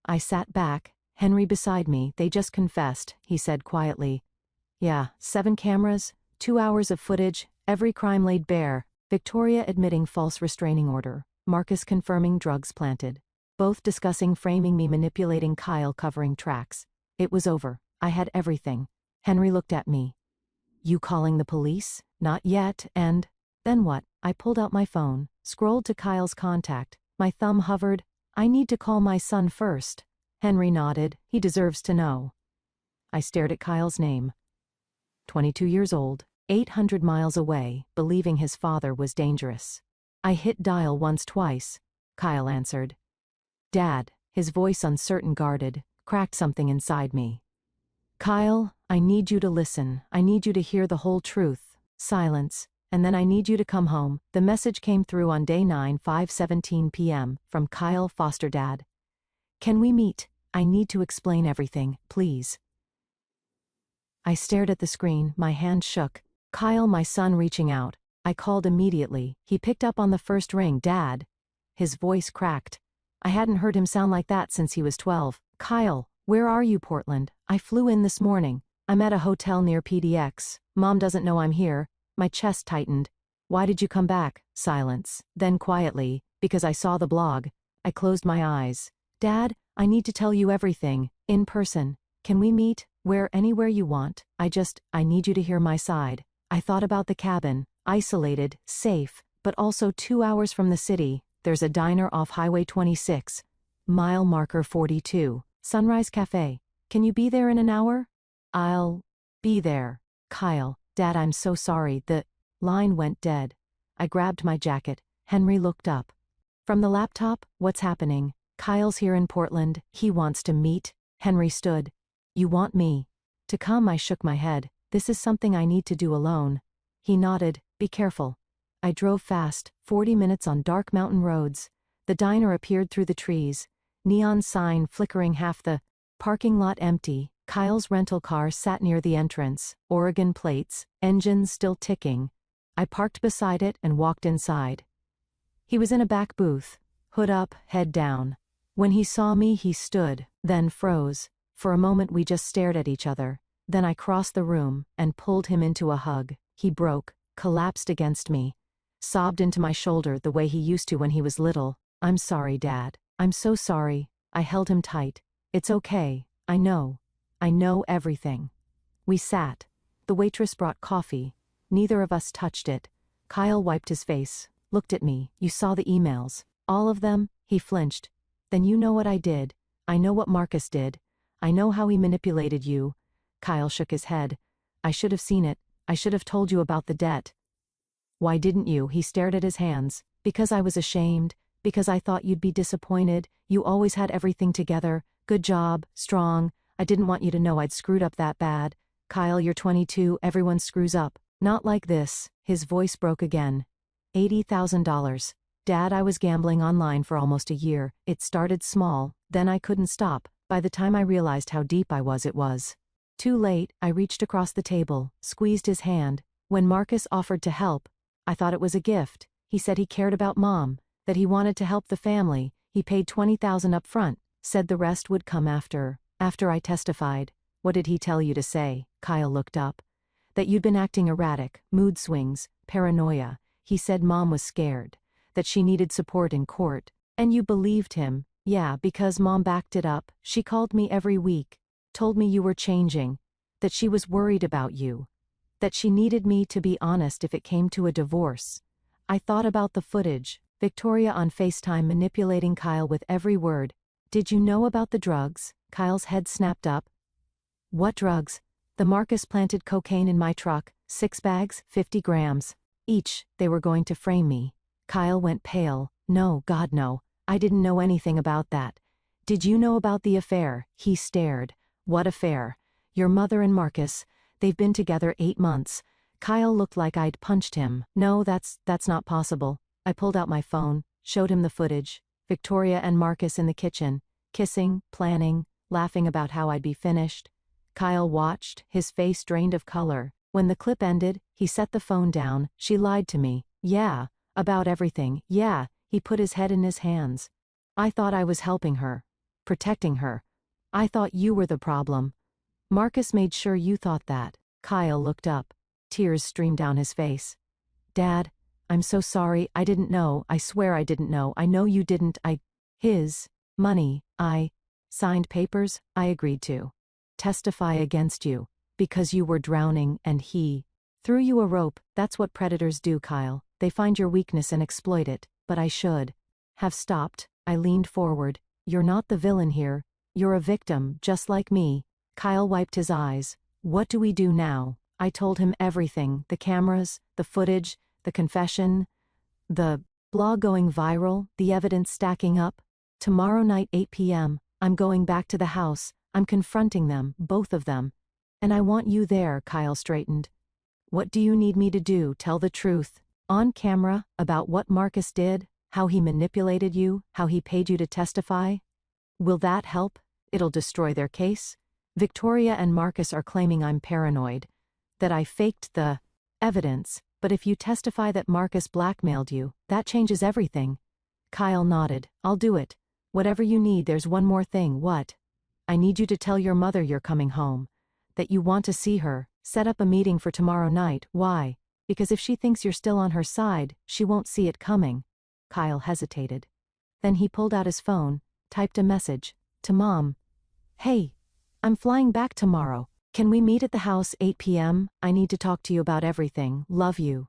I sat back, Henry beside me. They just confessed, he said quietly. Yeah, 7 cameras, 2 hours of footage, every crime laid bare. Victoria admitting false restraining order. Marcus confirming drugs planted. Both discussing framing me, manipulating Kyle, covering tracks. It was over. I had everything. Henry looked at me. You calling the police? Not yet. And then what? I pulled out my phone, scrolled to Kyle's contact. My thumb hovered. I need to call my son first. Henry nodded. He deserves to know. I stared at Kyle's name. 22 years old, 800 miles away, believing his father was dangerous. I hit dial once, twice. Kyle answered. Dad, his voice uncertain, guarded, cracked something inside me. Kyle, I need you to listen. I need you to hear the whole truth. Silence. And then I need you to come home. The message came through on day 9, 5:17 p.m. from Kyle, foster dad. Can we meet? I need to explain everything, please. I stared at the screen, my hand shook. Kyle, my son, reaching out. I called immediately. He picked up on the first ring. Dad. His voice cracked. I hadn't heard him sound like that since he was 12. Kyle, where are you? Portland. I flew in this morning. I'm at a hotel near PDX. Mom doesn't know I'm here. My chest tightened. Why did you come back? Silence. Then quietly, because I saw the blog. I closed my eyes. Dad, I need to tell you everything. In person. Can we meet? Anywhere you want. I need you to hear my side. I thought about the cabin. Isolated, safe, but also 2 hours from the city. There's a diner off Highway 26. Mile marker 42. Sunrise Cafe. Can you be there in an hour? I'll be there. Kyle. Dad, I'm so sorry. The line went dead. I grabbed my jacket. Henry looked up. From the laptop, what's happening? Kyle's here in Portland. He wants to meet. Henry stood. You want me to come? I shook my head. This is something I need to do alone. He nodded. Be careful. I drove fast, 40 minutes on dark mountain roads. The diner appeared through the trees. Neon sign flickering, half the parking lot empty. Kyle's rental car sat near the entrance, Oregon plates, engines still ticking. I parked beside it and walked inside. He was in a back booth, hood up, head down. When he saw me, he stood, then froze. For a moment we just stared at each other. Then I crossed the room and pulled him into a hug. He broke, collapsed against me, sobbed into my shoulder the way he used to when he was little. I'm sorry, Dad. I'm so sorry. I held him tight. It's okay. I know. I know everything. We sat. The waitress brought coffee. Neither of us touched it. Kyle wiped his face, looked at me. You saw the emails. All of them? He flinched. Then you know what I did. I know what Marcus did. I know how he manipulated you. Kyle shook his head. I should have seen it. I should have told you about the debt. Why didn't you? He stared at his hands. Because I was ashamed. Because I thought you'd be disappointed. You always had everything together. Good job. Strong. I didn't want you to know I'd screwed up that bad. Kyle, you're 22. Everyone screws up. Not like this. His voice broke again. $80,000. Dad, I was gambling online for almost a year. It started small, then I couldn't stop. By the time I realized how deep I was, it was too late. I reached across the table, squeezed his hand. When Marcus offered to help, I thought it was a gift. He said he cared about Mom, that he wanted to help the family. He paid $20,000 up front, said the rest would come after I testified. What did he tell you to say? Kyle looked up. That you'd been acting erratic, mood swings, paranoia. He said Mom was scared. that she needed support in court. And you believed him. Yeah, because Mom backed it up. She called me every week, told me you were changing, that she was worried about you, that she needed me to be honest if it came to a divorce. I thought about the footage, Victoria on FaceTime manipulating Kyle with every word. Did you know about the drugs? Kyle's head snapped up. What drugs? The Marcus planted cocaine in my truck, 6 bags, 50 grams. Each. They were going to frame me. Kyle went pale. No, God no. I didn't know anything about that. Did you know about the affair? He stared. What affair? Your mother and Marcus. They've been together 8 months. Kyle looked like I'd punched him. No, that's not possible. I pulled out my phone, showed him the footage. Victoria and Marcus in the kitchen, kissing, planning, laughing about how I'd be finished. Kyle watched, his face drained of color. When the clip ended, he set the phone down. She lied to me. Yeah, about everything. Yeah, he put his head in his hands. I thought I was helping her, protecting her. I thought you were the problem. Marcus made sure you thought that. Kyle looked up. Tears streamed down his face. Dad, I'm so sorry. I didn't know. I swear I didn't know. I know you didn't. His money. I signed papers I agreed to testify against you because you were drowning and he threw you a rope. That's what predators do, Kyle. They find your weakness and exploit it. But I should have stopped. I leaned forward. You're not the villain here. You're a victim, just like me. Kyle wiped his eyes. What do we do now? I told him everything. The cameras, the footage, the confession, the blog going viral, the evidence stacking up. Tomorrow night 8 p.m., I'm going back to the house. I'm confronting them, both of them. And I want you there, Kyle straightened. What do you need me to do? Tell the truth. On camera, about what Marcus did, how he manipulated you, how he paid you to testify? Will that help? It'll destroy their case? Victoria and Marcus are claiming I'm paranoid, that I faked the evidence, but if you testify that Marcus blackmailed you, that changes everything. Kyle nodded. I'll do it. Whatever you need. There's one more thing. What? I need you to tell your mother you're coming home, that you want to see her. Set up a meeting for tomorrow night. Why? Because if she thinks you're still on her side, she won't see it coming. Kyle hesitated. Then he pulled out his phone, typed a message. To Mom. Hey, I'm flying back tomorrow. Can we meet at the house 8 p.m.? I need to talk to you about everything. Love you.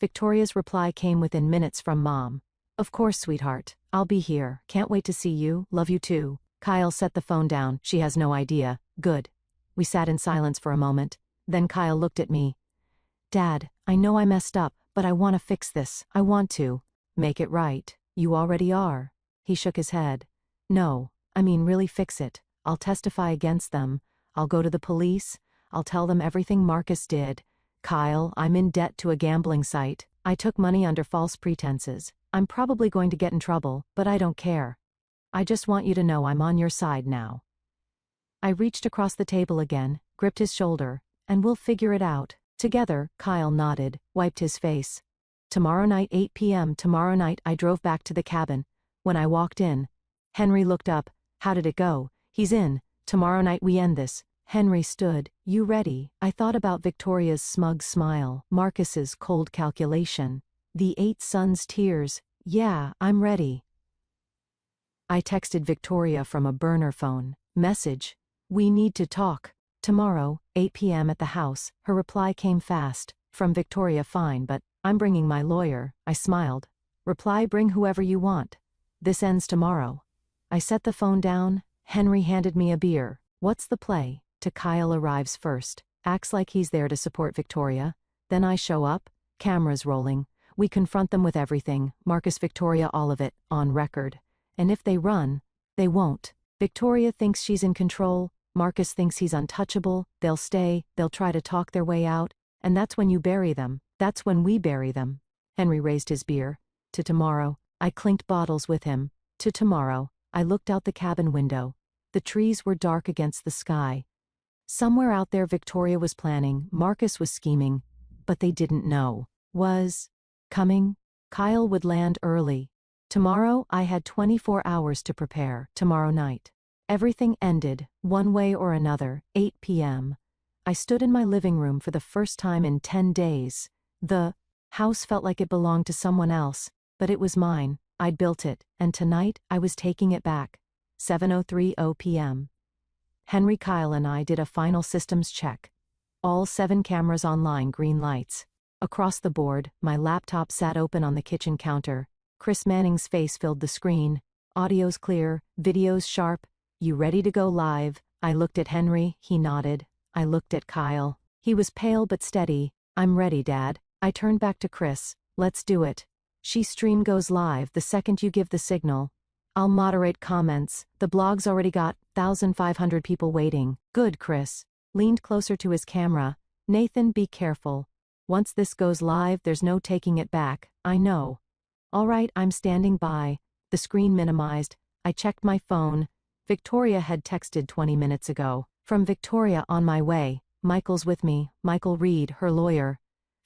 Victoria's reply came within minutes from Mom. Of course, sweetheart. I'll be here. Can't wait to see you. Love you too. Kyle set the phone down. She has no idea. Good. We sat in silence for a moment. Then Kyle looked at me. Dad, I know I messed up, but I want to fix this. I want to. Make it right. You already are. He shook his head. No, I mean really fix it. I'll testify against them. I'll go to the police. I'll tell them everything Marcus did. Kyle, I'm in debt to a gambling site. I took money under false pretenses. I'm probably going to get in trouble, but I don't care. I just want you to know I'm on your side now. I reached across the table again, gripped his shoulder, and we'll figure it out. Together. Kyle nodded, wiped his face. Tomorrow night 8 p.m. Tomorrow night. I drove back to the cabin. When I walked in, Henry looked up. How did it go? He's in. Tomorrow night we end this. Henry stood. You ready? I thought about Victoria's smug smile, Marcus's cold calculation, the 8 sons' tears. Yeah, I'm ready. I texted Victoria from a burner phone. Message. We need to talk. Tomorrow, 8 p.m. at the house. Her reply came fast. From Victoria. Fine, but I'm bringing my lawyer. I smiled. Reply. Bring whoever you want. This ends tomorrow. I set the phone down. Henry handed me a beer. What's the play? To Kyle arrives first. Acts like he's there to support Victoria. Then I show up. Cameras rolling. We confront them with everything. Marcus, Victoria, all of it. On record. And if they run, they won't. Victoria thinks she's in control. Marcus thinks he's untouchable. They'll stay. They'll try to talk their way out. And that's when you bury them. That's when we bury them. Henry raised his beer. To tomorrow. I clinked bottles with him. To tomorrow. I looked out the cabin window. The trees were dark against the sky. Somewhere out there Victoria was planning, Marcus was scheming, but they didn't know. Was coming. Kyle would land early. Tomorrow I had 24 hours to prepare. Tomorrow night. Everything ended, one way or another, 8 p.m. I stood in my living room for the first time in 10 days. The house felt like it belonged to someone else, but it was mine. I'd built it, and tonight I was taking it back. 7:30 p.m. Henry, Kyle and I did a final systems check. All 7 cameras online, green lights. Across the board, my laptop sat open on the kitchen counter. Chris Manning's face filled the screen. Audio's clear, video's sharp. You ready to go live? I looked at Henry, he nodded. I looked at Kyle. He was pale but steady. I'm ready, Dad. I turned back to Chris. Let's do it. Stream goes live the second you give the signal. I'll moderate comments. The blog's already got 1,500 people waiting. Good, Chris. Leaned closer to his camera. Nathan, be careful. Once this goes live, there's no taking it back. I know. All right, I'm standing by. The screen minimized. I checked my phone. Victoria had texted 20 minutes ago. From Victoria, on my way. Michael's with me. Michael Reed, her lawyer.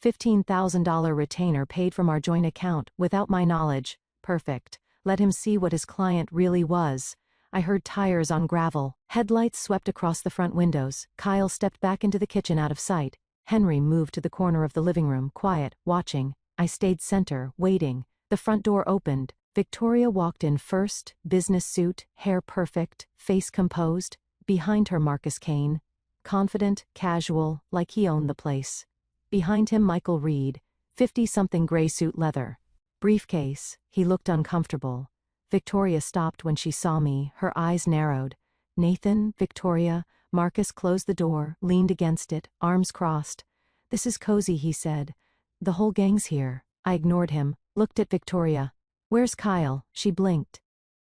$15,000 retainer paid from our joint account, without my knowledge. Perfect. Let him see what his client really was. I heard tires on gravel. Headlights swept across the front windows. Kyle stepped back into the kitchen out of sight. Henry moved to the corner of the living room, quiet, watching. I stayed center, waiting. The front door opened. Victoria walked in first, business suit, hair perfect, face composed. Behind her, Marcus Kane. Confident, casual, like he owned the place. Behind him, Michael Reed, 50-something gray suit leather. Briefcase. He looked uncomfortable. Victoria stopped when she saw me, her eyes narrowed. Nathan, Victoria. Marcus closed the door, leaned against it, arms crossed. This is cozy, he said. The whole gang's here. I ignored him, looked at Victoria. Where's Kyle? She blinked.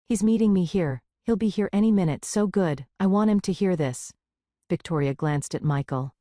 He's meeting me here. He'll be here any minute. So good. I want him to hear this. Victoria glanced at Michael.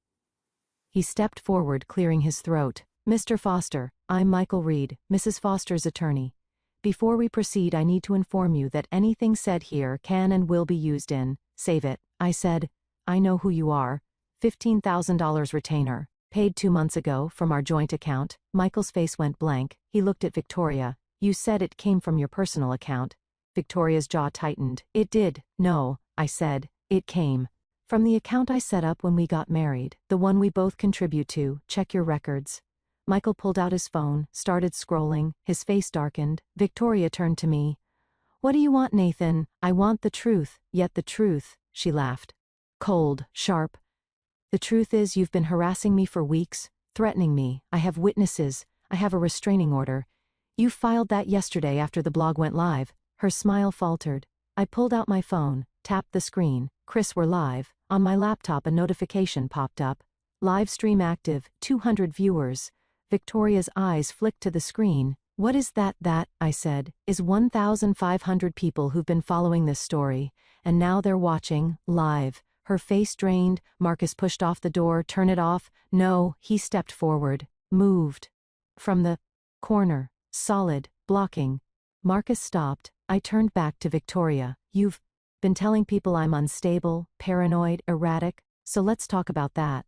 He stepped forward, clearing his throat. Mr. Foster, I'm Michael Reed, Mrs. Foster's attorney. Before we proceed, I need to inform you that anything said here can and will be used in Save It. I said, I know who you are. $15,000 retainer. Paid 2 months ago from our joint account. Michael's face went blank. He looked at Victoria. You said it came from your personal account. Victoria's jaw tightened. It did. No, I said. It came from the account I set up when we got married. The one we both contribute to. Check your records. Michael pulled out his phone, started scrolling. His face darkened. Victoria turned to me. What do you want, Nathan? I want the truth. Yet the truth. She laughed. Cold, sharp. The truth is you've been harassing me for weeks, threatening me. I have witnesses. I have a restraining order. You filed that yesterday after the blog went live. Her smile faltered. I pulled out my phone, tapped the screen. Chris, we're live. On my laptop a notification popped up. Live stream active, 200 viewers. Victoria's eyes flicked to the screen. What is that? That, I said, is 1,500 people who've been following this story, and now they're watching, live. Her face drained. Marcus pushed off the door. Turn it off. No, he stepped forward. Moved. From the corner. Solid. Blocking. Marcus stopped. I turned back to Victoria. You've been telling people I'm unstable, paranoid, erratic, so let's talk about that.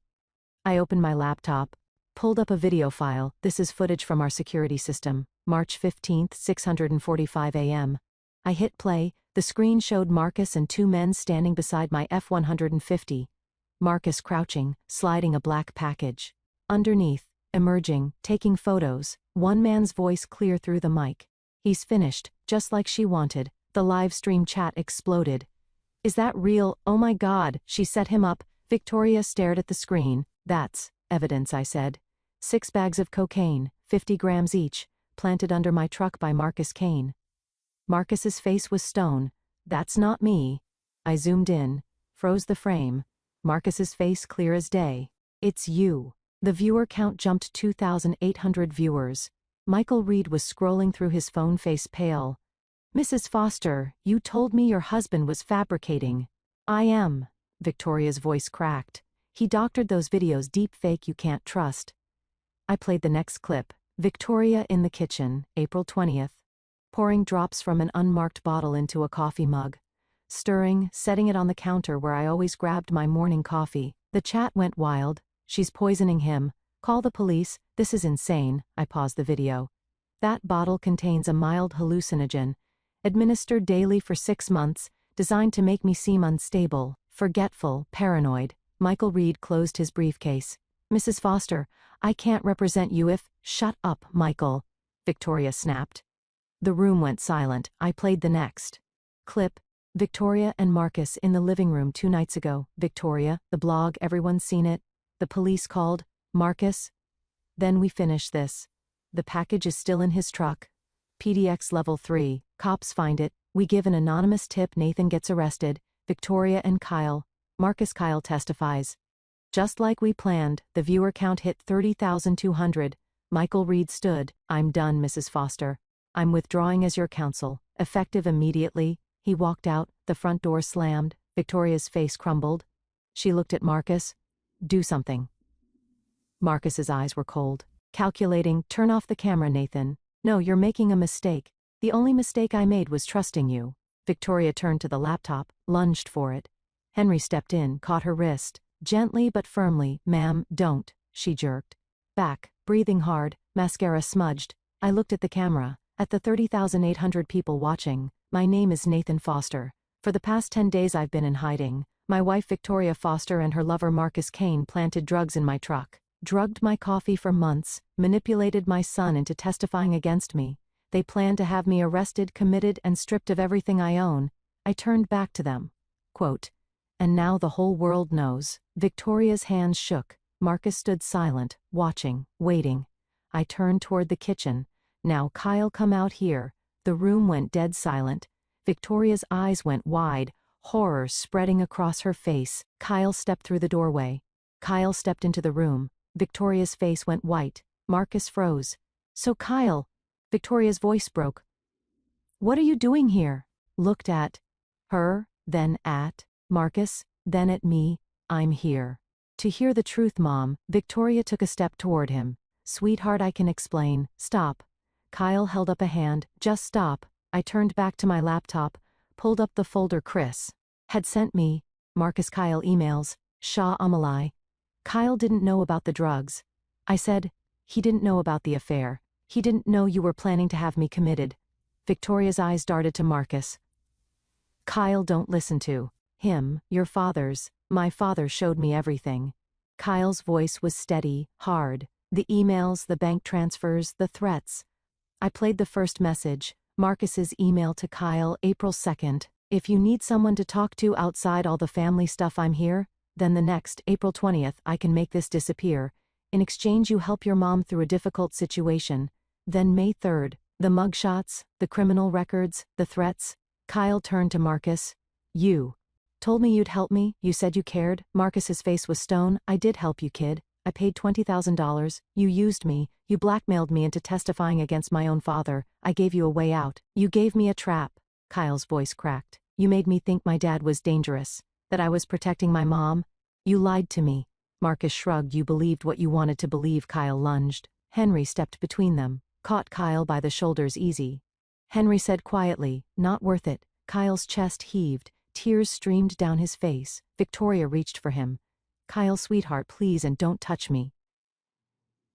I opened my laptop. Pulled up a video file. This is footage from our security system. March 15th, 6:45 a.m. I hit play. The screen showed Marcus and 2 men standing beside my F-150. Marcus crouching, sliding a black package. Underneath, emerging, taking photos, one man's voice clear through the mic. He's finished, just like she wanted. The live stream chat exploded. Is that real? Oh my God, she set him up. Victoria stared at the screen. That's evidence, I said. 6 bags of cocaine, 50 grams each, planted under my truck by Marcus Kane. Marcus's face was stone. That's not me. I zoomed in, froze the frame. Marcus's face clear as day. It's you. The viewer count jumped 2,800 viewers. Michael Reed was scrolling through his phone, face pale. Mrs. Foster, you told me your husband was fabricating. I am. Victoria's voice cracked. He doctored those videos, deep fake, you can't trust. I played the next clip. Victoria in the kitchen, April 20th. Pouring drops from an unmarked bottle into a coffee mug. Stirring, setting it on the counter where I always grabbed my morning coffee. The chat went wild. She's poisoning him. Call the police. This is insane. I paused the video. That bottle contains a mild hallucinogen. Administered daily for 6 months. Designed to make me seem unstable, forgetful, paranoid. Michael Reed closed his briefcase. Mrs. Foster, I can't represent you if... Shut up, Michael. Victoria snapped. The room went silent. I played the next clip. Victoria and Marcus in the living room 2 nights ago. Victoria, the blog, everyone's seen it. The police called. Marcus. Then we finish this. The package is still in his truck. PDX level 3. Cops find it. We give an anonymous tip. Nathan gets arrested. Victoria and Kyle. Marcus. Kyle testifies. Just like we planned, the viewer count hit 30,200. Michael Reed stood. I'm done, Mrs. Foster. I'm withdrawing as your counsel. Effective immediately. He walked out. The front door slammed. Victoria's face crumbled. She looked at Marcus. Do something. Marcus's eyes were cold. Calculating. Turn off the camera, Nathan. No, you're making a mistake. The only mistake I made was trusting you. Victoria turned to the laptop, lunged for it. Henry stepped in, caught her wrist. Gently but firmly. Ma'am, don't. She jerked back, breathing hard, mascara smudged. I looked at the camera, at the 30,800 people watching. My name is Nathan Foster. For the past 10 days I've been in hiding. My wife Victoria Foster and her lover Marcus Kane planted drugs in my truck, drugged my coffee for months, manipulated my son into testifying against me. They planned to have me arrested, committed, and stripped of everything I own. I turned back to them. Quote, and now the whole world knows. Victoria's hands shook. Marcus stood silent, watching, waiting. I turned toward the kitchen. Now Kyle, come out here. The room went dead silent. Victoria's eyes went wide, horror spreading across her face. Kyle stepped through the doorway. Kyle stepped into the room. Victoria's face went white. Marcus froze. So Kyle, Victoria's voice broke. What are you doing here? Looked at her, then at Marcus, then at me. I'm here to hear the truth, Mom. Victoria took a step toward him. Sweetheart, I can explain. Stop. Kyle held up a hand. Just stop. I turned back to my laptop, pulled up the folder Chris had sent me. Marcus. Kyle emails. Shah Amalai. Kyle didn't know about the drugs. I said, he didn't know about the affair. He didn't know you were planning to have me committed. Victoria's eyes darted to Marcus. Kyle, don't listen to him. Your father's. My father showed me everything. Kyle's voice was steady, hard. The emails, the bank transfers, the threats. I played the first message. Marcus's email to Kyle, April 2nd. If you need someone to talk to outside all the family stuff, I'm here. Then the next, April 20th, I can make this disappear. In exchange, you help your mom through a difficult situation. Then May 3rd, the mugshots, the criminal records, the threats. Kyle turned to Marcus. You told me you'd help me. You said you cared. Marcus's face was stone. I did help you, kid. I paid $20,000. You used me. You blackmailed me into testifying against my own father. I gave you a way out. You gave me a trap. Kyle's voice cracked. You made me think my dad was dangerous, that I was protecting my mom. You lied to me. Marcus shrugged. You believed what you wanted to believe. Kyle lunged. Henry stepped between them, caught Kyle by the shoulders. Easy. Henry said quietly, not worth it. Kyle's chest heaved. Tears streamed down his face. Victoria reached for him. Kyle, sweetheart, please, and don't touch me.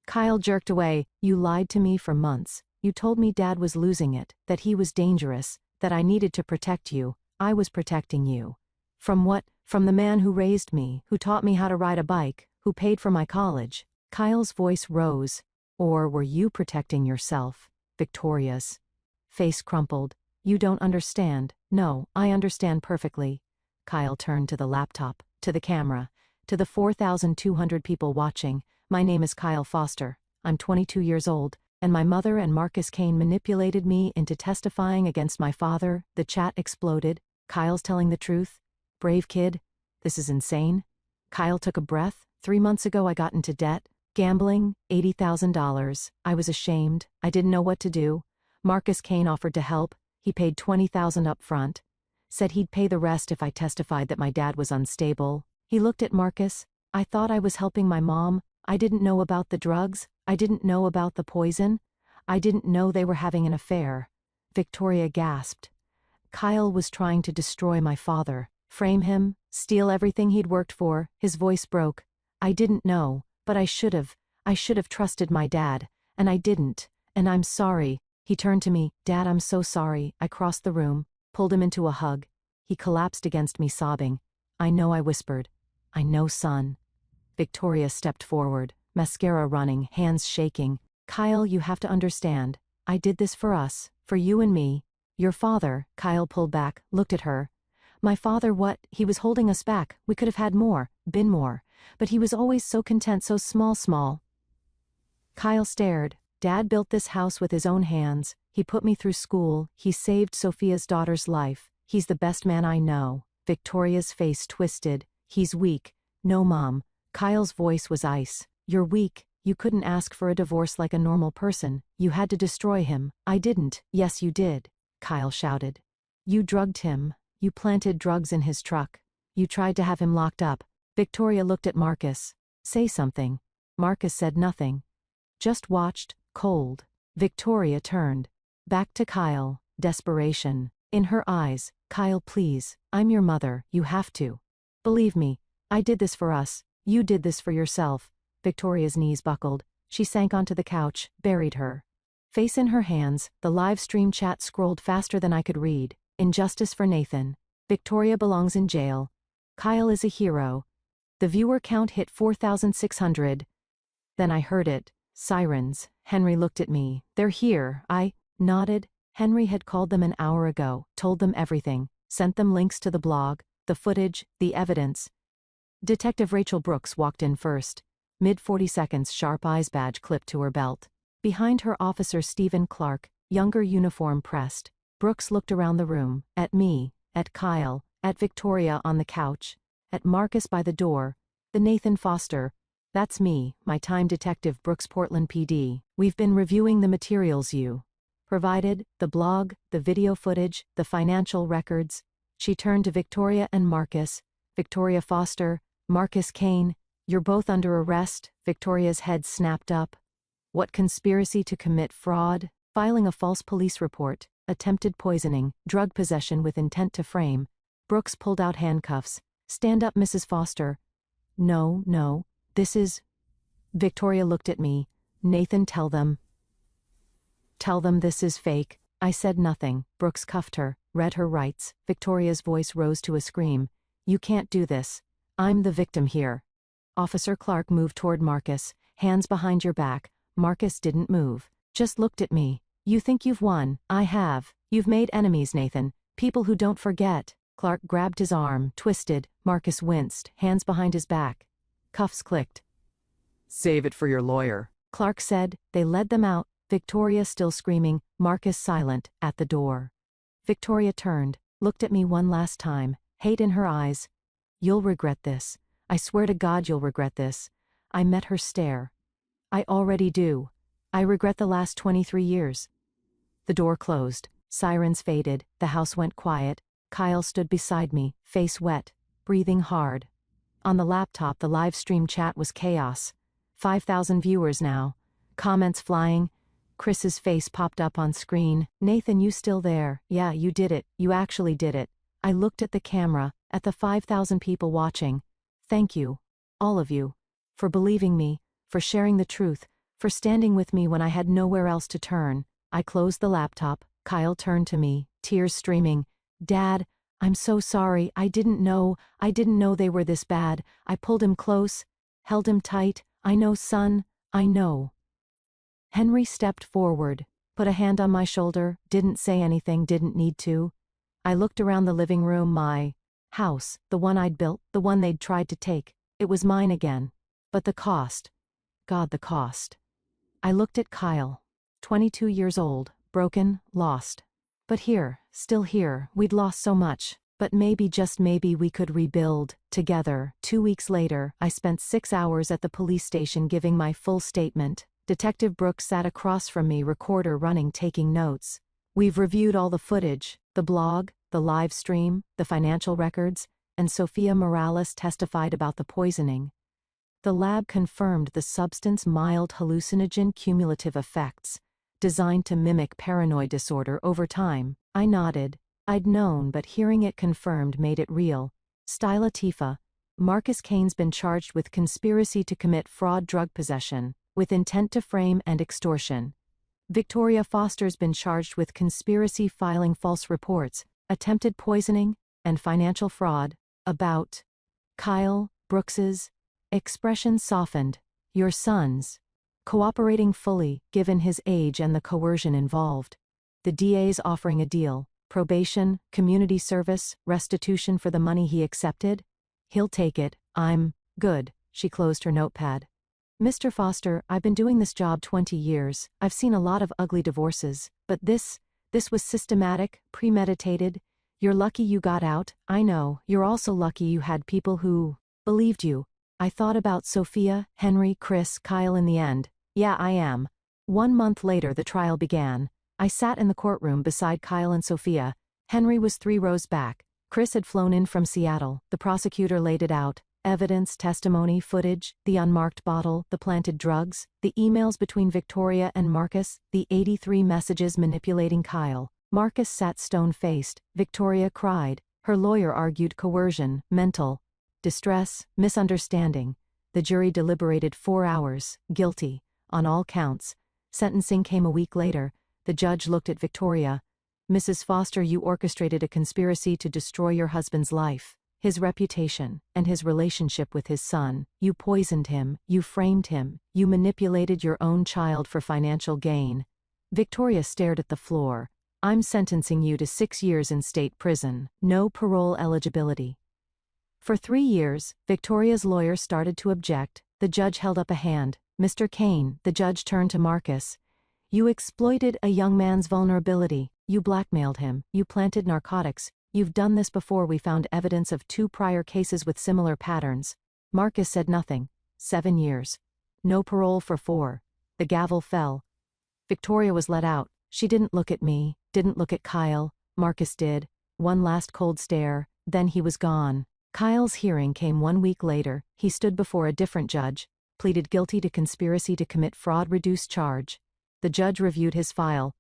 Kyle jerked away. You lied to me for months. You told me Dad was losing it, that he was dangerous, that I needed to protect you. I was protecting you. From what? From the man who raised me, who taught me how to ride a bike, who paid for my college. Kyle's voice rose. Or were you protecting yourself? Victoria's face crumpled. You don't understand. No, I understand perfectly. Kyle turned to the laptop, to the camera, to the 4,200 people watching. My name is Kyle Foster. I'm 22 years old, and my mother and Marcus Kane manipulated me into testifying against my father. The chat exploded. Kyle's telling the truth. Brave kid. This is insane. Kyle took a breath. 3 months ago I got into debt. Gambling, $80,000. I was ashamed. I didn't know what to do. Marcus Kane offered to help. He paid $20,000 up front. Said he'd pay the rest if I testified that my dad was unstable. He looked at Marcus. I thought I was helping my mom. I didn't know about the drugs. I didn't know about the poison. I didn't know they were having an affair. Victoria gasped. Kyle was trying to destroy my father, frame him, steal everything he'd worked for. His voice broke. I didn't know, but I should have. I should have trusted my dad, and I didn't, and I'm sorry. He turned to me. Dad, I'm so sorry. I crossed the room, pulled him into a hug. He collapsed against me, sobbing. I know, I whispered. I know, son. Victoria stepped forward, mascara running, hands shaking. Kyle, you have to understand. I did this for us, For you and me. Your father, Kyle pulled back, looked at her. My father what? He was holding us back, we could have had more, been more. But he was always so content, so small. Kyle stared. Dad built this house with his own hands, he put me through school, he saved Sophia's daughter's life, he's the best man I know. Victoria's face twisted. He's weak. No, Mom. Kyle's voice was ice. You're weak. You couldn't ask for a divorce like a normal person. You had to destroy him. I didn't. Yes, you did. Kyle shouted. You drugged him. You planted drugs in his truck. You tried to have him locked up. Victoria looked at Marcus. Say something. Marcus said nothing. Just watched, cold. Victoria turned. Back to Kyle. Desperation. In her eyes. Kyle, please. I'm your mother. You have to. Believe me. I did this for us. You did this for yourself. Victoria's knees buckled. She sank onto the couch, buried her face in her hands. The live stream chat scrolled faster than I could read. Injustice for Nathan. Victoria belongs in jail. Kyle is a hero. The viewer count hit 4,600. Then I heard it. Sirens. Henry looked at me. They're here. I nodded. Henry had called them an hour ago, told them everything, sent them links to the blog, the footage, the evidence. Detective Rachel Brooks walked in first. Mid 40 seconds, sharp eyes badge clipped to her belt. Behind her, Officer Stephen Clark, younger, uniform pressed. Brooks looked around the room, at me, at Kyle, at Victoria on the couch, at Marcus by the door. The Nathan Foster. That's me, my time detective, Brooks, Portland PD. We've been reviewing the materials you provided, the blog, the video footage, the financial records. She turned to Victoria and Marcus. Victoria Foster, Marcus Kane, you're both under arrest. Victoria's head snapped up. What conspiracy to commit fraud, filing a false police report, attempted poisoning, drug possession with intent to frame. Brooks pulled out handcuffs. Stand up, Mrs. Foster. No, this is... Victoria looked at me. Nathan, tell them this is fake. I said nothing. Brooks cuffed her, read her rights. Victoria's voice rose to a scream. You can't do this. I'm the victim here. Officer Clark moved toward Marcus, hands behind your back. Marcus didn't move, just looked at me. You think you've won? I have. You've made enemies, Nathan. People who don't forget. Clark grabbed his arm, twisted. Marcus winced, hands behind his back. Cuffs clicked. Save it for your lawyer, Clark said. They led them out, Victoria still screaming, Marcus silent, at the door. Victoria turned, looked at me one last time, hate in her eyes. You'll regret this. I swear to God you'll regret this. I met her stare. I already do. I regret the last 23 years. The door closed. Sirens faded. The house went quiet. Kyle stood beside me, face wet, breathing hard. On the laptop, the live stream chat was chaos. 5,000 viewers now. Comments flying. Chris's face popped up on screen. Nathan, you still there? Yeah, you did it. You actually did it. I looked at the camera, at the 5,000 people watching. Thank you, all of you, for believing me, for sharing the truth, for standing with me when I had nowhere else to turn. I closed the laptop. Kyle turned to me, tears streaming. Dad, I'm so sorry. I didn't know they were this bad. I pulled him close, held him tight. I know, son, I know. Henry stepped forward, put a hand on my shoulder, didn't say anything, didn't need to. I looked around the living room, my house, the one I'd built, the one they'd tried to take. It was mine again. But the cost. God, the cost. I looked at Kyle. 22 years old, broken, lost. But here, still here, we'd lost so much. But maybe, just maybe, we could rebuild, together. 2 weeks later, I spent 6 hours at the police station giving my full statement. Detective Brooks sat across from me, recorder running, taking notes. We've reviewed all the footage, the blog, the live stream, the financial records, and Sophia Morales testified about the poisoning. The lab confirmed the substance mild hallucinogen cumulative effects, designed to mimic paranoid disorder over time. I nodded. I'd known, but hearing it confirmed made it real. Styla Tifa. Marcus Kane's been charged with conspiracy to commit fraud, drug possession, with intent to frame, and extortion. Victoria Foster's been charged with conspiracy, filing false reports, attempted poisoning, and financial fraud. About Kyle Brooks's expression softened. Your son's cooperating fully, given his age and the coercion involved. The DA's offering a deal: probation, community service, restitution for the money he accepted. He'll take it. I'm good. She closed her notepad. Mr. Foster, I've been doing this job 20 years. I've seen a lot of ugly divorces, but this was systematic, premeditated. You're lucky you got out, I know. You're also lucky you had people who believed you. I thought about Sophia, Henry, Chris, Kyle in the end. Yeah, I am. 1 month later the trial began. I sat in the courtroom beside Kyle and Sophia. Henry was 3 rows back. Chris had flown in from Seattle. The prosecutor laid it out. Evidence, testimony, footage, the unmarked bottle, the planted drugs, the emails between Victoria and Marcus, the 83 messages manipulating Kyle. Marcus sat stone-faced. Victoria cried. Her lawyer argued coercion, mental distress, misunderstanding. The jury deliberated 4 hours, guilty, on all counts. Sentencing came a week later. The judge looked at Victoria. Mrs. Foster, you orchestrated a conspiracy to destroy your husband's life, his reputation, and his relationship with his son. You poisoned him, you framed him, you manipulated your own child for financial gain. Victoria stared at the floor. I'm sentencing you to 6 years in state prison, no parole eligibility. For 3 years, Victoria's lawyer started to object. The judge held up a hand. Mr. Kane, the judge turned to Marcus. You exploited a young man's vulnerability. You blackmailed him. You planted narcotics. You've done this before. We found evidence of 2 prior cases with similar patterns. Marcus said nothing. 7 years. No parole for 4. The gavel fell. Victoria was let out. She didn't look at me, didn't look at Kyle. Marcus did. One last cold stare, then he was gone. Kyle's hearing came 1 week later. He stood before a different judge, pleaded guilty to conspiracy to commit fraud, reduced charge. The judge reviewed his file.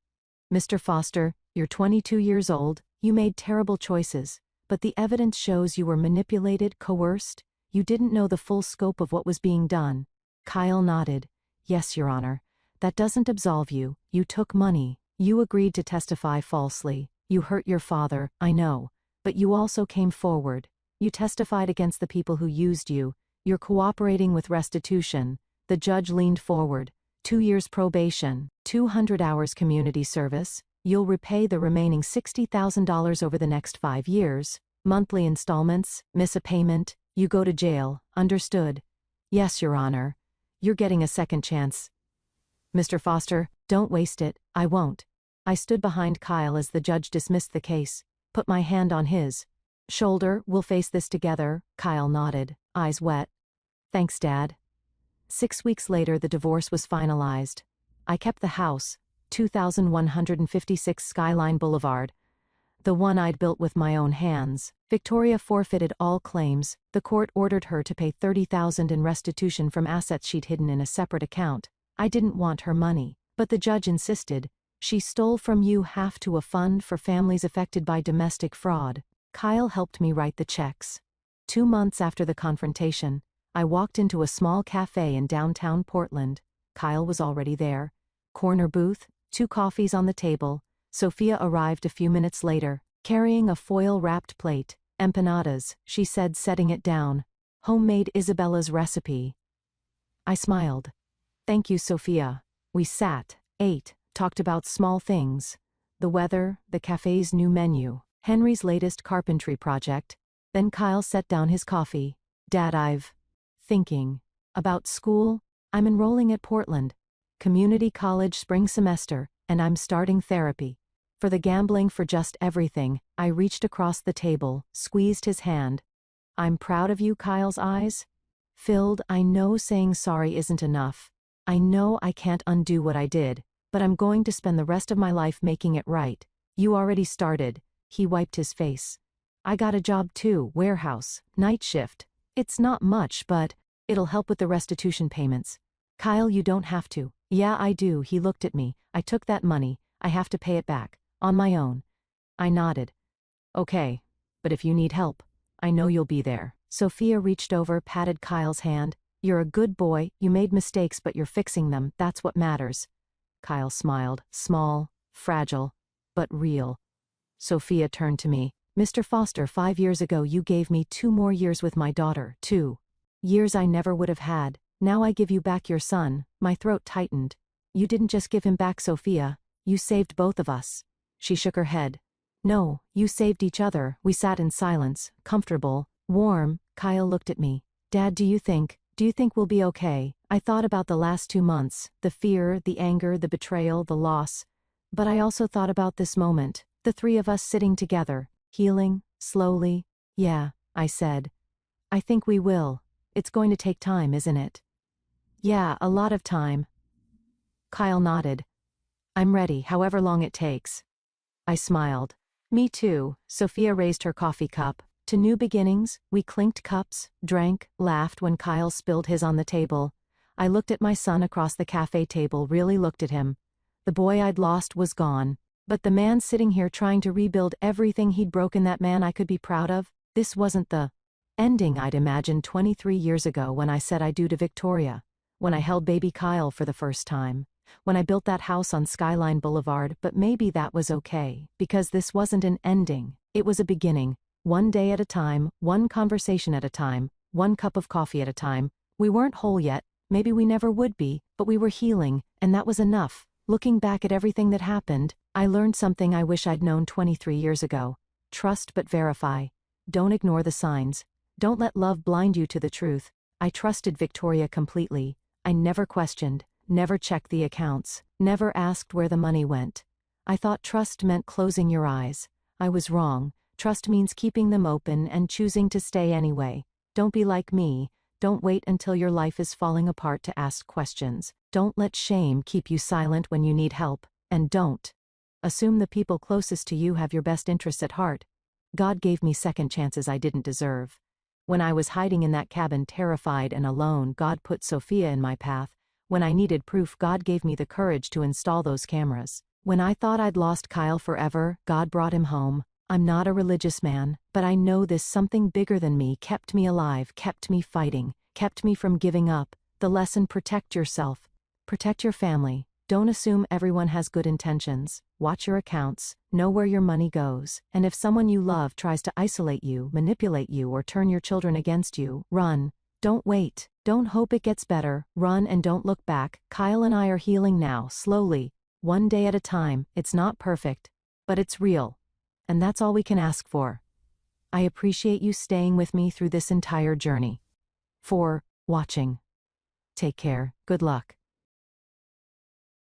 Mr. Foster, you're 22 years old, you made terrible choices, but the evidence shows you were manipulated, coerced. You didn't know the full scope of what was being done. Kyle nodded. Yes, Your Honor. That doesn't absolve you. You took money. You agreed to testify falsely. You hurt your father, I know. But you also came forward. You testified against the people who used you. You're cooperating with restitution. The judge leaned forward. 2 years probation, 200 hours community service. You'll repay the remaining $60,000 over the next 5 years. Monthly installments, miss a payment, you go to jail. Understood? Yes, Your Honor. You're getting a second chance. Mr. Foster, don't waste it. I won't. I stood behind Kyle as the judge dismissed the case. Put my hand on his shoulder. We'll face this together. Kyle nodded, eyes wet. Thanks, Dad. 6 weeks later the divorce was finalized. I kept the house, 2156 Skyline Boulevard, the one I'd built with my own hands. Victoria forfeited all claims. The court ordered her to pay $30,000 in restitution from assets she'd hidden in a separate account. I didn't want her money, but the judge insisted. She stole from you half to a fund for families affected by domestic fraud. Kyle helped me write the checks. 2 months after the confrontation, I walked into a small cafe in downtown Portland. Kyle was already there. Corner booth, 2 coffees on the table. Sophia arrived a few minutes later, carrying a foil-wrapped plate. Empanadas, she said, setting it down. Homemade Isabella's recipe. I smiled. Thank you, Sophia. We sat, ate, talked about small things. The weather, the cafe's new menu, Henry's latest carpentry project. Then Kyle set down his coffee. Dad, thinking. About school? I'm enrolling at Portland Community College spring semester, and I'm starting therapy. For the gambling, for just everything. I reached across the table, squeezed his hand. I'm proud of you. Kyle's eyes filled. I know saying sorry isn't enough. I know I can't undo what I did, but I'm going to spend the rest of my life making it right. You already started. He wiped his face. I got a job too, warehouse, night shift. It's not much, but it'll help with the restitution payments. Kyle, you don't have to. Yeah, I do. He looked at me. I took that money. I have to pay it back. On my own. I nodded. Okay, but if you need help, I know you'll be there. Sophia reached over, patted Kyle's hand. You're a good boy. You made mistakes, but you're fixing them. That's what matters. Kyle smiled. Small, fragile, but real. Sophia turned to me. Mr. Foster, 5 years ago you gave me 2 more years with my daughter. 2 years I never would have had. Now I give you back your son. My throat tightened. You didn't just give him back, Sophia. You saved both of us. She shook her head. No, you saved each other. We sat in silence, comfortable, warm. Kyle looked at me. Dad, do you think we'll be okay? I thought about the last 2 months, the fear, the anger, the betrayal, the loss. But I also thought about this moment, the three of us sitting together, healing, slowly. Yeah, I said. I think we will. It's going to take time, isn't it? Yeah, a lot of time. Kyle nodded. I'm ready, however long it takes. I smiled. Me too. Sophia raised her coffee cup. To new beginnings. We clinked cups, drank, laughed when Kyle spilled his on the table. I looked at my son across the cafe table, really looked at him. The boy I'd lost was gone. But the man sitting here trying to rebuild everything he'd broken, that man I could be proud of, this wasn't the ending I'd imagined 23 years ago when I said I do to Victoria. When I held baby Kyle for the first time. When I built that house on Skyline Boulevard. But maybe that was okay, because this wasn't an ending, it was a beginning. One day at a time, one conversation at a time, one cup of coffee at a time. We weren't whole yet, maybe we never would be, but we were healing, and that was enough. Looking back at everything that happened, I learned something I wish I'd known 23 years ago. Trust but verify. Don't ignore the signs. Don't let love blind you to the truth. I trusted Victoria completely. I never questioned, never checked the accounts, never asked where the money went. I thought trust meant closing your eyes. I was wrong. Trust means keeping them open and choosing to stay anyway. Don't be like me. Don't wait until your life is falling apart to ask questions. Don't let shame keep you silent when you need help. And don't assume the people closest to you have your best interests at heart. God gave me second chances I didn't deserve. When I was hiding in that cabin terrified and alone, God put Sophia in my path. When I needed proof, God gave me the courage to install those cameras. When I thought I'd lost Kyle forever, God brought him home. I'm not a religious man, but I know this something bigger than me kept me alive, kept me fighting, kept me from giving up. The lesson: protect yourself. Protect your family. Don't assume everyone has good intentions. Watch your accounts, know where your money goes, and if someone you love tries to isolate you, manipulate you, or turn your children against you, run. Don't wait. Don't hope it gets better. Run and don't look back. Kyle and I are healing now, slowly, one day at a time. It's not perfect, but it's real. And that's all we can ask for. I appreciate you staying with me through this entire journey. For watching. Take care. Good luck.